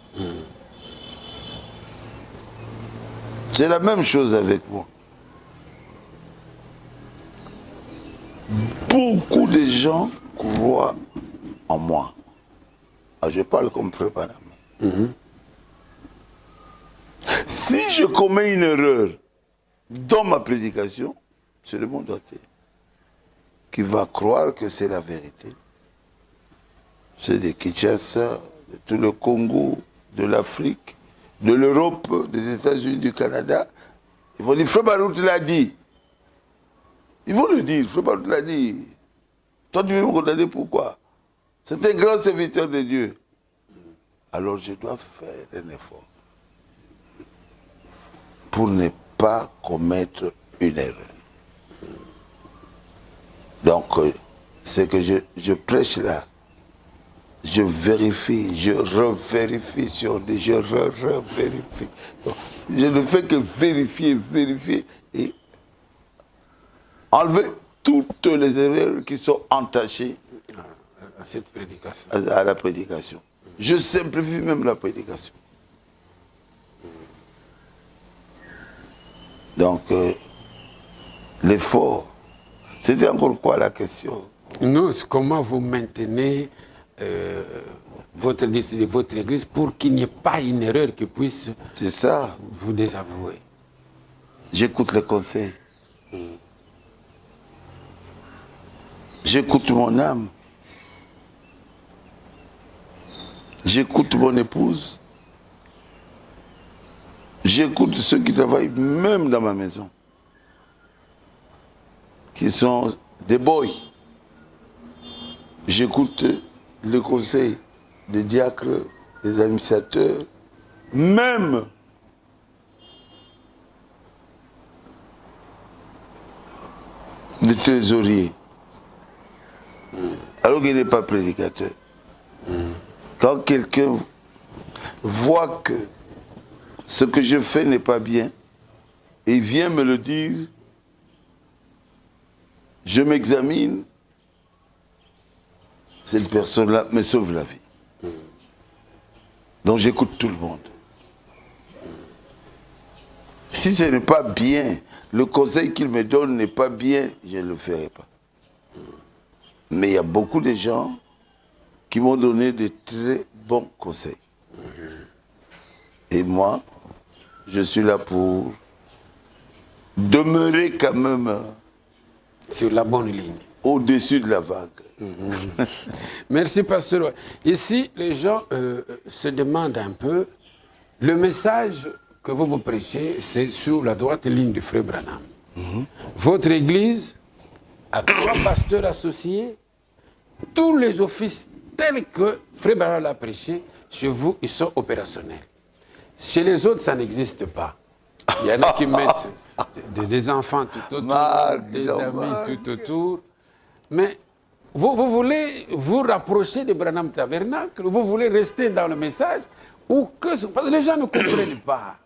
C'est la même chose avec moi. Beaucoup de gens croient en moi. Ah, je parle comme frère Panama. Si je commets une erreur dans ma prédication, c'est le monde entier qui va croire que c'est la vérité. C'est de Kinshasa, de tout le Congo, de l'Afrique, de l'Europe, des États-Unis, du Canada. Ils vont dire, Frère Barout l'a dit. Ils vont le dire, Frère Barout l'a dit. Toi, tu veux me condamner pourquoi? C'est un grand serviteur de Dieu. Alors je dois faire un effort pour ne pas commettre une erreur. Donc, ce que je prêche là, je vérifie, je revérifie sur des, je revérifie. Je ne fais que vérifier et enlever toutes les erreurs qui sont entachées à cette prédication. À la prédication. Je simplifie même la prédication. Donc, l'effort, c'était encore quoi la question? Nous, comment vous maintenez votre liste de votre église pour qu'il n'y ait pas une erreur qui puisse c'est ça. Vous désavouer? J'écoute les conseils. J'écoute mon âme. J'écoute mon épouse. J'écoute ceux qui travaillent même dans ma maison, qui sont des boys. J'écoute les conseils des diacres, des administrateurs, même des trésoriers. Alors qu'il n'est pas prédicateur. Quand quelqu'un voit que ce que je fais n'est pas bien, et vient me le dire, je m'examine, cette personne-là me sauve la vie. Donc j'écoute tout le monde. Si ce n'est pas bien, le conseil qu'il me donne n'est pas bien, je ne le ferai pas. Mais il y a beaucoup de gens qui m'ont donné de très bons conseils. Et moi, je suis là pour demeurer quand même sur la bonne ligne, au-dessus de la vague. Merci, pasteur. Ici, les gens se demandent un peu, le message que vous prêchez, c'est sur la droite ligne du frère Branham. Votre église a 3 pasteurs associés, tous les offices tels que frère Branham l'a prêché, chez vous, ils sont opérationnels. Chez les autres, ça n'existe pas. Il y en a qui mettent des enfants tout autour, des amis tout autour. Mais vous voulez vous rapprocher de Branham Tabernacle, vous voulez rester dans le message, ou que, parce que les gens ne comprennent pas.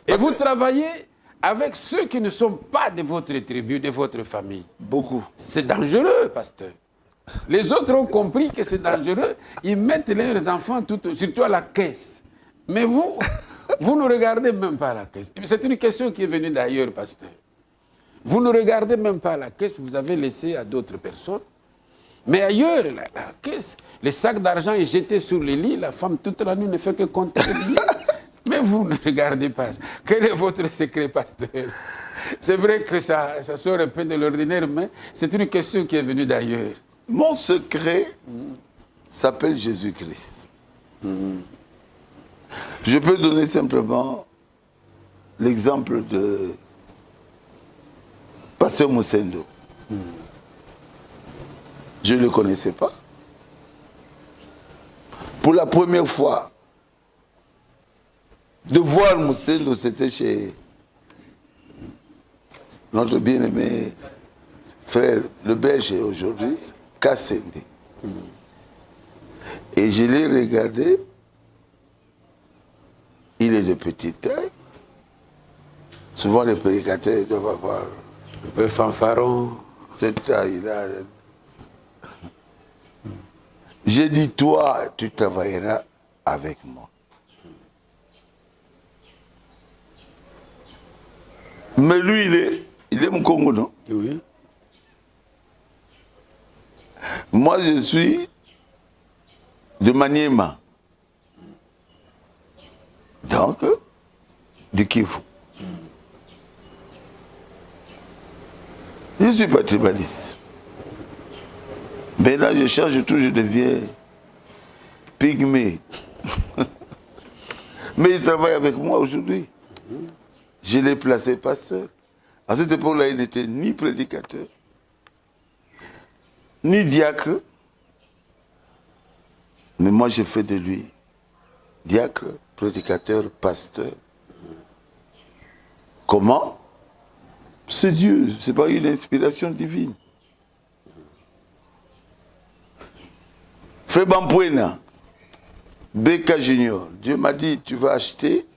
Et vous travaillez avec ceux qui ne sont pas de votre tribu, de votre famille. Beaucoup. C'est dangereux, pasteur. Les autres ont compris que c'est dangereux. Ils mettent leurs enfants surtout à la caisse. Mais vous ne regardez même pas la caisse. C'est une question qui est venue d'ailleurs, pasteur. Vous ne regardez même pas la caisse, vous avez laissé à d'autres personnes. Mais ailleurs, la caisse, les sacs d'argent est jeté sur les lits, la femme toute la nuit ne fait que compter les billets. Mais vous ne regardez pas ça. Quel est votre secret, pasteur? C'est vrai que ça sort un peu de l'ordinaire, mais c'est une question qui est venue d'ailleurs. Mon secret s'appelle Jésus-Christ. Je peux donner simplement l'exemple de Pasteur Moussendo. Je ne le connaissais pas. Pour la première fois, de voir Moussendo, c'était chez notre bien-aimé frère, le Belge aujourd'hui, Kassende. Et je l'ai regardé. Il est de petite taille. Souvent, les prédicateurs doivent avoir un peu fanfaron. Cette taille-là. J'ai dit, toi, tu travailleras avec moi. Mais lui, il est mon Congo, non? Oui. Moi, je suis de Maniema. Donc, du Kivu. Je ne suis pas tribaliste. Maintenant, je change tout, je deviens pygmée. Mais il travaille avec moi aujourd'hui. Je l'ai placé pasteur. À cette époque-là, il n'était ni prédicateur, ni diacre. Mais moi, j'ai fait de lui diacre, prédicateur, pasteur. Comment? C'est Dieu, ce n'est pas une inspiration divine. Frère Bampuena, Beka Junior, Dieu m'a dit, tu vas acheter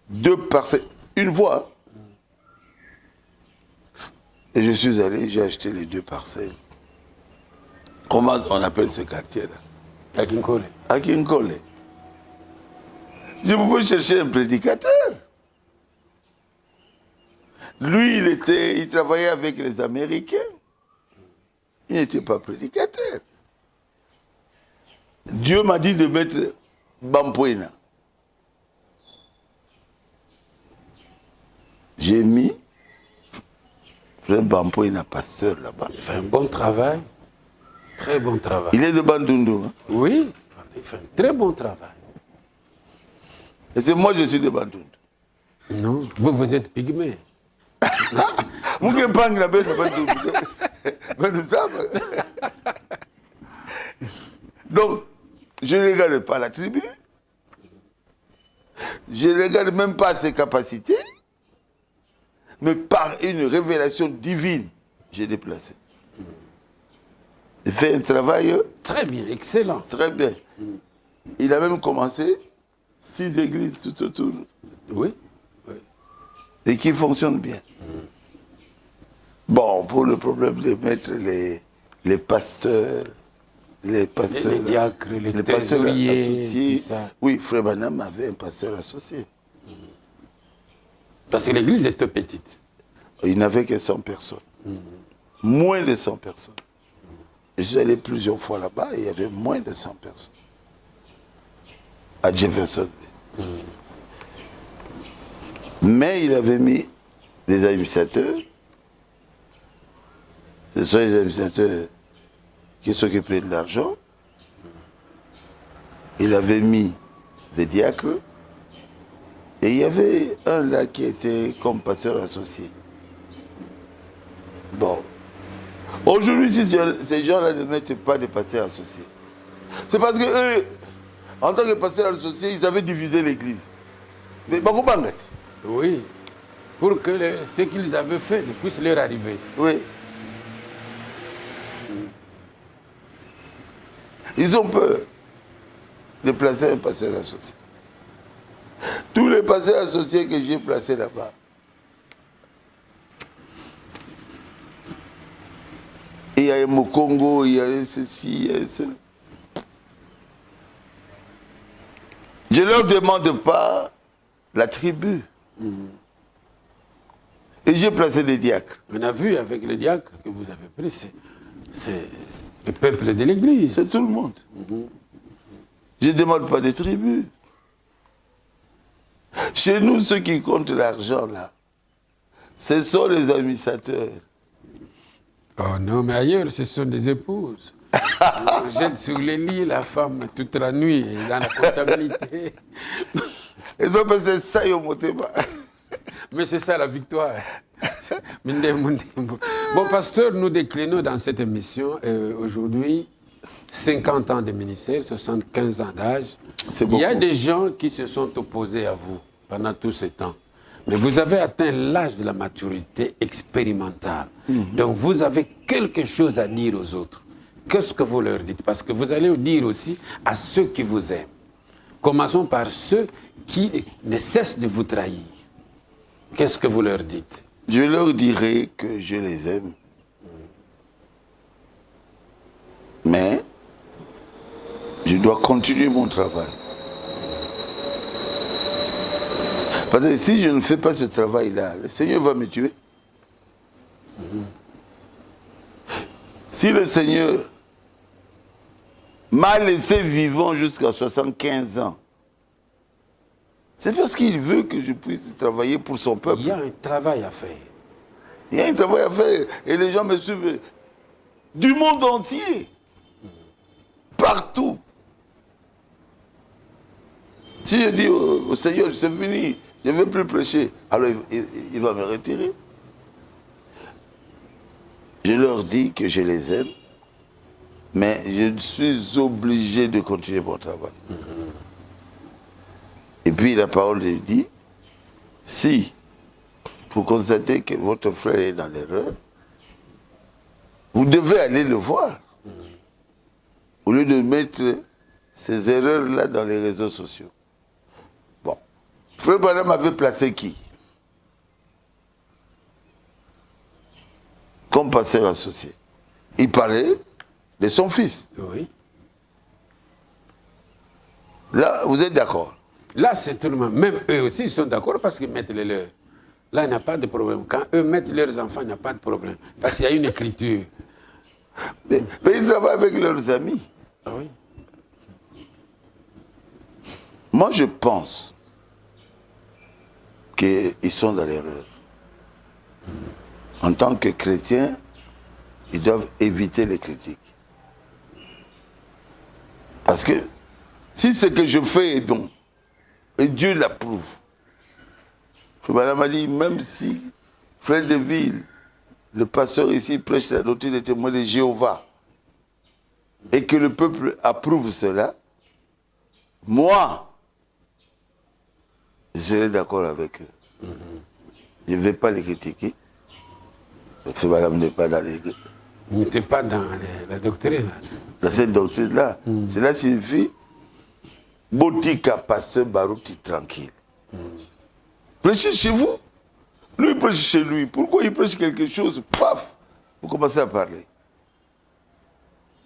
2 parcelles, une fois. Et je suis allé, j'ai acheté les 2 parcelles. Comment on appelle ce quartier-là? À Kinkole. À Kinkole. Je pouvais chercher un prédicateur. Lui, il travaillait avec les Américains. Il n'était pas prédicateur. Dieu m'a dit de mettre Bampuena. J'ai mis Frère Bampuena, pasteur là-bas. Il fait un bon travail. Très bon travail. Il est de Bandundu. Hein? Oui, il fait un très bon travail. Et c'est moi, je suis de Bandundu. Non, vous êtes pygmée. Donc, je ne regarde pas la tribu. Je ne regarde même pas ses capacités. Mais par une révélation divine, j'ai déplacé. Il fait un travail... Très bien, excellent. Très bien. Il a même commencé 6 églises tout autour. Oui. Et qui fonctionnent bien. Bon, pour le problème de mettre les pasteurs, les diacres, les trésoriers, associés. tout ça. Oui, Frère Banam avait un pasteur associé. Parce que l'église était petite. Il n'avait que 100 personnes. Moins de 100 personnes. Je suis allé plusieurs fois là-bas et il y avait moins de 100 personnes. À Jefferson. Mais il avait mis des administrateurs. Ce sont les administrateurs qui s'occupaient de l'argent. Il avait mis des diacres. Et il y avait un là qui était comme pasteur associé. Bon. Aujourd'hui, si ces gens-là ne mettent pas de pasteurs associés, c'est parce que eux, en tant que pasteurs associés, ils avaient divisé l'église. Mais Bakobangat. Oui. Pour que ce qu'ils avaient fait ne puisse leur arriver. Oui. Ils ont peur de placer un pasteur associé. Tous les pasteurs associés que j'ai placés là-bas, il y a un Mokongo, il y a ceci, il y a cela. Je ne leur demande pas la tribu. Et j'ai placé des diacres. On a vu avec les diacres que vous avez pris, c'est le peuple de l'église. C'est tout le monde. Je ne demande pas des tribus. Chez nous, ceux qui comptent l'argent, là, ce sont les administrateurs. Oh non, mais ailleurs, ce sont des épouses. On jette sur les lits la femme toute la nuit dans la comptabilité. Ils ont passé ça, ils ont monté. Mais c'est ça la victoire. Bon, pasteur, nous déclinons dans cette émission aujourd'hui 50 ans de ministère, 75 ans d'âge. Il y a des gens qui se sont opposés à vous pendant tout ce temps. Mais vous avez atteint l'âge de la maturité expérimentale. Donc vous avez quelque chose à dire aux autres. qu'est-ce que vous leur dites? Parce que vous allez dire aussi à ceux qui vous aiment. Commençons par ceux qui ne cessent de vous trahir. Qu'est-ce que vous leur dites? Je leur dirai que je les aime. Mais je dois continuer mon travail. Parce que si je ne fais pas ce travail-là, le Seigneur va me tuer. Si le Seigneur m'a laissé vivant jusqu'à 75 ans, c'est parce qu'il veut que je puisse travailler pour son peuple. Il y a un travail à faire. Il y a un travail à faire. Et les gens me suivent du monde entier. Partout. Si je dis au Seigneur, c'est fini, je ne veux plus prêcher, alors il va me retirer. Je leur dis que je les aime, mais je suis obligé de continuer mon travail. Et puis la parole dit, si vous constatez que votre frère est dans l'erreur, vous devez aller le voir. Au lieu de mettre ces erreurs-là dans les réseaux sociaux. Bon. Frère Branham avait placé qui? Comme pasteur associé. Il parlait de son fils. Oui. Là, vous êtes d'accord? Là, c'est tout le monde. Même eux aussi, ils sont d'accord parce qu'ils mettent les leurs. Là, il n'y a pas de problème. Quand eux mettent leurs enfants, il n'y a pas de problème. Parce qu'il y a une écriture. Mais ils travaillent avec leurs amis. Ah oui. Moi, je pense qu'ils sont dans l'erreur. En tant que chrétiens, ils doivent éviter les critiques. Parce que si ce que je fais est bon, et Dieu l'approuve, Madame m'a dit, même si Frère de Ville, le pasteur ici prêche la doctrine des témoins de Jéhovah, et que le peuple approuve cela, moi, je serai d'accord avec eux. Je ne vais pas les critiquer. Parce que madame n'est pas dans les... Il n'était pas dans la doctrine. Dans cette doctrine-là. Cela signifie Botika, pasteur Barouti, tranquille. Prêchez chez vous. Lui, il prêche chez lui. Pourquoi il prêche quelque chose? Paf! Vous commencez à parler.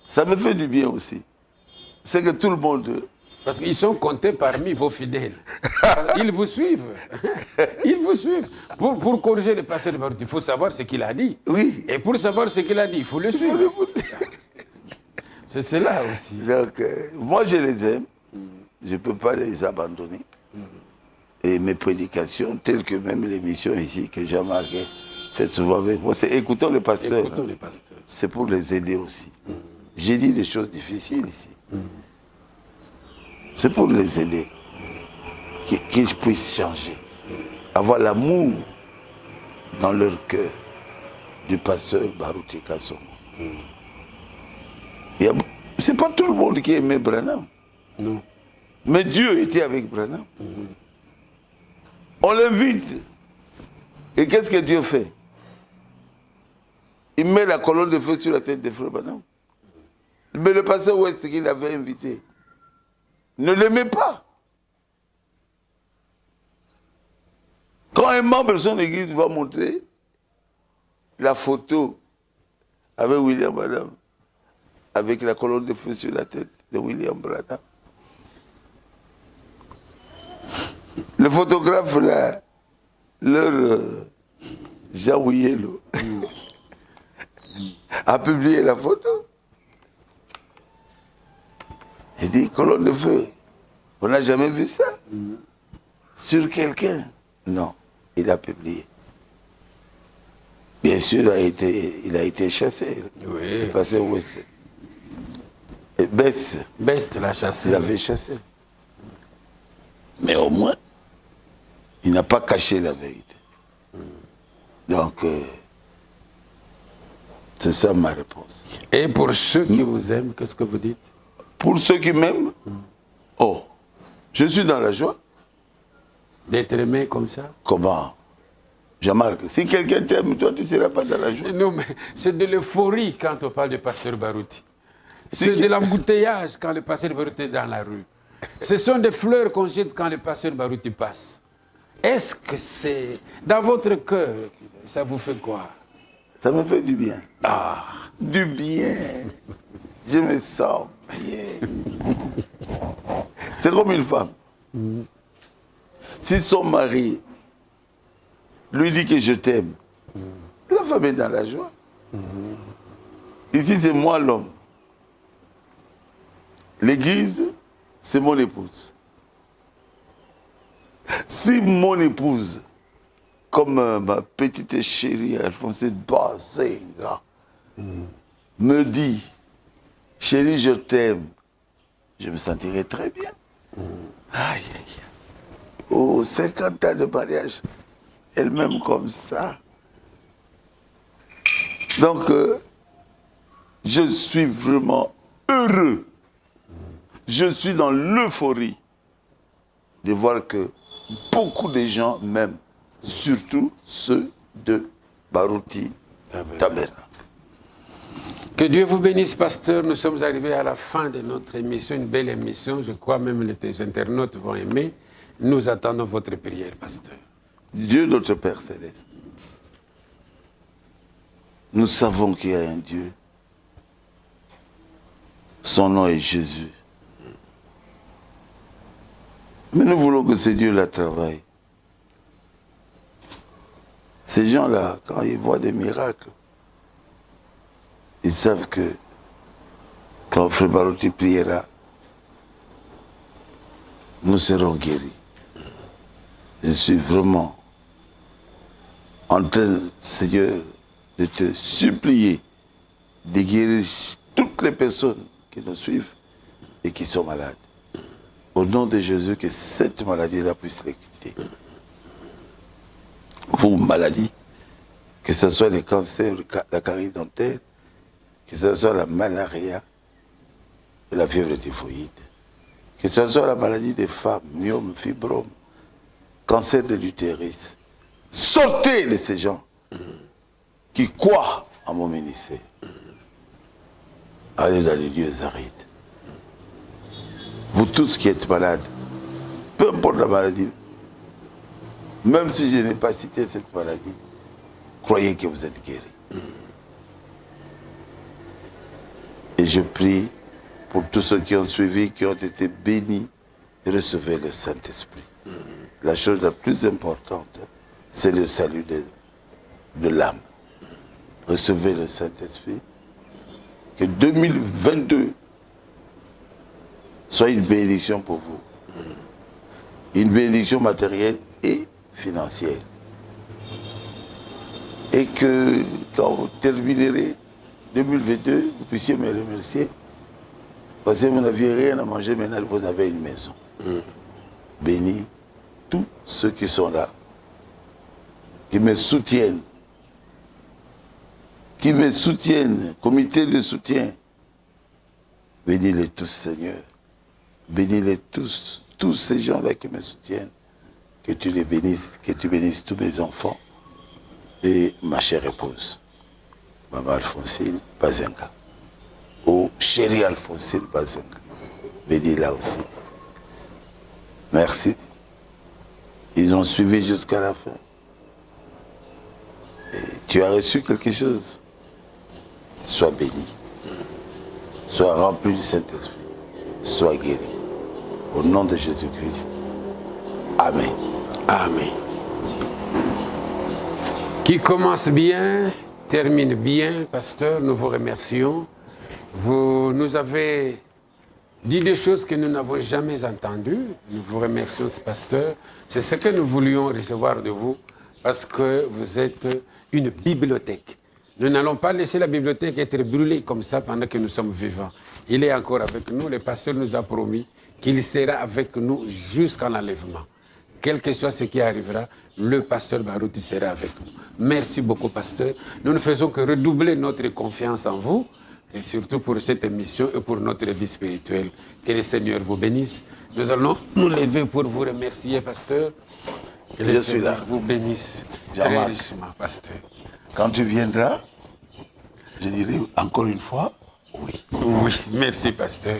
Ça me fait du bien aussi. C'est que tout le monde... Parce qu'ils sont comptés parmi vos fidèles. Ils vous suivent. Ils vous suivent. Pour corriger le pasteur de Barouti, il faut savoir ce qu'il a dit. Oui. Et pour savoir ce qu'il a dit, il faut le suivre. C'est cela aussi. Donc, moi, je les aime. Je ne peux pas les abandonner. Et mes prédications, telles que même l'émission ici que Jean-Marc fait souvent avec moi, c'est écoutons le pasteur. Écoutons le pasteur. C'est pour les aider aussi. J'ai dit des choses difficiles ici. C'est pour les aider. Qu'ils puissent changer. Avoir l'amour dans leur cœur du pasteur Barouti Kasongo. C'est pas tout le monde qui aimait Branham. Non. Mais Dieu était avec Branham. On l'invite. Et qu'est-ce que Dieu fait? Il met la colonne de feu sur la tête de Frère Branham. Mais le pasteur West qu'il avait invité ne l'aimait pas. Quand un membre de son église va montrer la photo avec William Branham, avec la colonne de feu sur la tête de William Branham, le photographe là, leur Jean Ouillelo, a publié la photo. Il dit, colonne de feu, on n'a jamais vu ça. Sur quelqu'un? Non, il a publié. Bien sûr, il a été chassé. Oui. Parce que West. Et Best l'a chassé. il l'avait chassé. Mais au moins, il n'a pas caché la vérité. Donc, c'est ça ma réponse. Et pour ceux qui vous aiment, qu'est-ce que vous dites? Pour ceux qui m'aiment, oh, je suis dans la joie. D'être aimé comme ça? Comment? Jean-Marc, si quelqu'un t'aime, toi, tu ne seras pas dans la joie. Non, mais c'est de l'euphorie quand on parle de pasteur Barouti. C'est de l'embouteillage quand le pasteur Baruti est dans la rue. Ce sont des fleurs qu'on jette quand le pasteur Baruti passe. Est-ce que c'est... Dans votre cœur, ça vous fait quoi? Ça me fait du bien. Ah. Du bien. Je me sens bien. C'est comme une femme. Si son mari lui dit que je t'aime, la femme est dans la joie. Ici, c'est moi l'homme. L'église, c'est mon épouse. Si mon épouse, comme ma petite chérie Alphonsine Bazenga, me dit, chérie, je t'aime, je me sentirai très bien. Aïe, aïe, aïe. Oh, 50 ans de mariage, elle m'aime comme ça. Donc, je suis vraiment heureux. Je suis dans l'euphorie de voir que beaucoup de gens m'aiment, surtout ceux de Baruti Tabernacle. Que Dieu vous bénisse, pasteur. Nous sommes arrivés à la fin de notre émission, une belle émission. Je crois même que les internautes vont aimer. Nous attendons votre prière, pasteur. Dieu notre Père Céleste, nous savons qu'il y a un Dieu. Son nom est Jésus. Mais nous voulons que ce Dieu-là travaille. Ces gens-là, quand ils voient des miracles, ils savent que quand Frère Baruti priera, nous serons guéris. Je suis vraiment en train, Seigneur, de te supplier de guérir toutes les personnes qui nous suivent et qui sont malades. Au nom de Jésus, que cette maladie-là puisse les quitter. Vos maladies, que ce soit les cancers, la carie dentaire, que ce soit la malaria, la fièvre typhoïde, que ce soit la maladie des femmes, myome, fibrome, cancer de l'utérus. Sortez de ces gens qui croient en mon ministère. Allez dans les lieux arides. Vous tous qui êtes malades, peu importe la maladie, même si je n'ai pas cité cette maladie, croyez que vous êtes guéris. Et je prie pour tous ceux qui ont suivi, qui ont été bénis, recevez le Saint-Esprit. La chose la plus importante, c'est le salut de l'âme. Recevez le Saint-Esprit. Que 2022 soit une bénédiction pour vous. Une bénédiction matérielle et financière. Et que quand vous terminerez 2022, vous puissiez me remercier. Parce que vous n'aviez rien à manger, maintenant vous avez une maison. Bénis tous ceux qui sont là, qui me soutiennent, comité de soutien. Bénis-les tous, Seigneur. Bénis-les tous, tous ces gens-là qui me soutiennent. Que tu les bénisses, que tu bénisses tous mes enfants et ma chère épouse, Maman Alphonsine Bazenga. Oh, chérie Alphonsine Bazenga. Bénis-la aussi. Merci. Ils ont suivi jusqu'à la fin. Et tu as reçu quelque chose. Sois béni. Sois rempli du Saint-Esprit. Sois guéri. Au nom de Jésus-Christ. Amen. Amen. Qui commence bien, termine bien, pasteur. Nous vous remercions. Vous nous avez dit des choses que nous n'avons jamais entendues. Nous vous remercions, pasteur. C'est ce que nous voulions recevoir de vous, parce que vous êtes une bibliothèque. Nous n'allons pas laisser la bibliothèque être brûlée comme ça pendant que nous sommes vivants. Il est encore avec nous. Le pasteur nous a promis qu'il sera avec nous jusqu'à l'enlèvement. Quel que soit ce qui arrivera, le pasteur Baruti sera avec nous. Merci beaucoup, pasteur. Nous ne faisons que redoubler notre confiance en vous, et surtout pour cette émission et pour notre vie spirituelle. Que le Seigneur vous bénisse. Nous allons nous lever pour vous remercier, pasteur. Que le Seigneur vous bénisse très richement, pasteur. Quand tu viendras, je dirai encore une fois, Oui, oui, merci pasteur.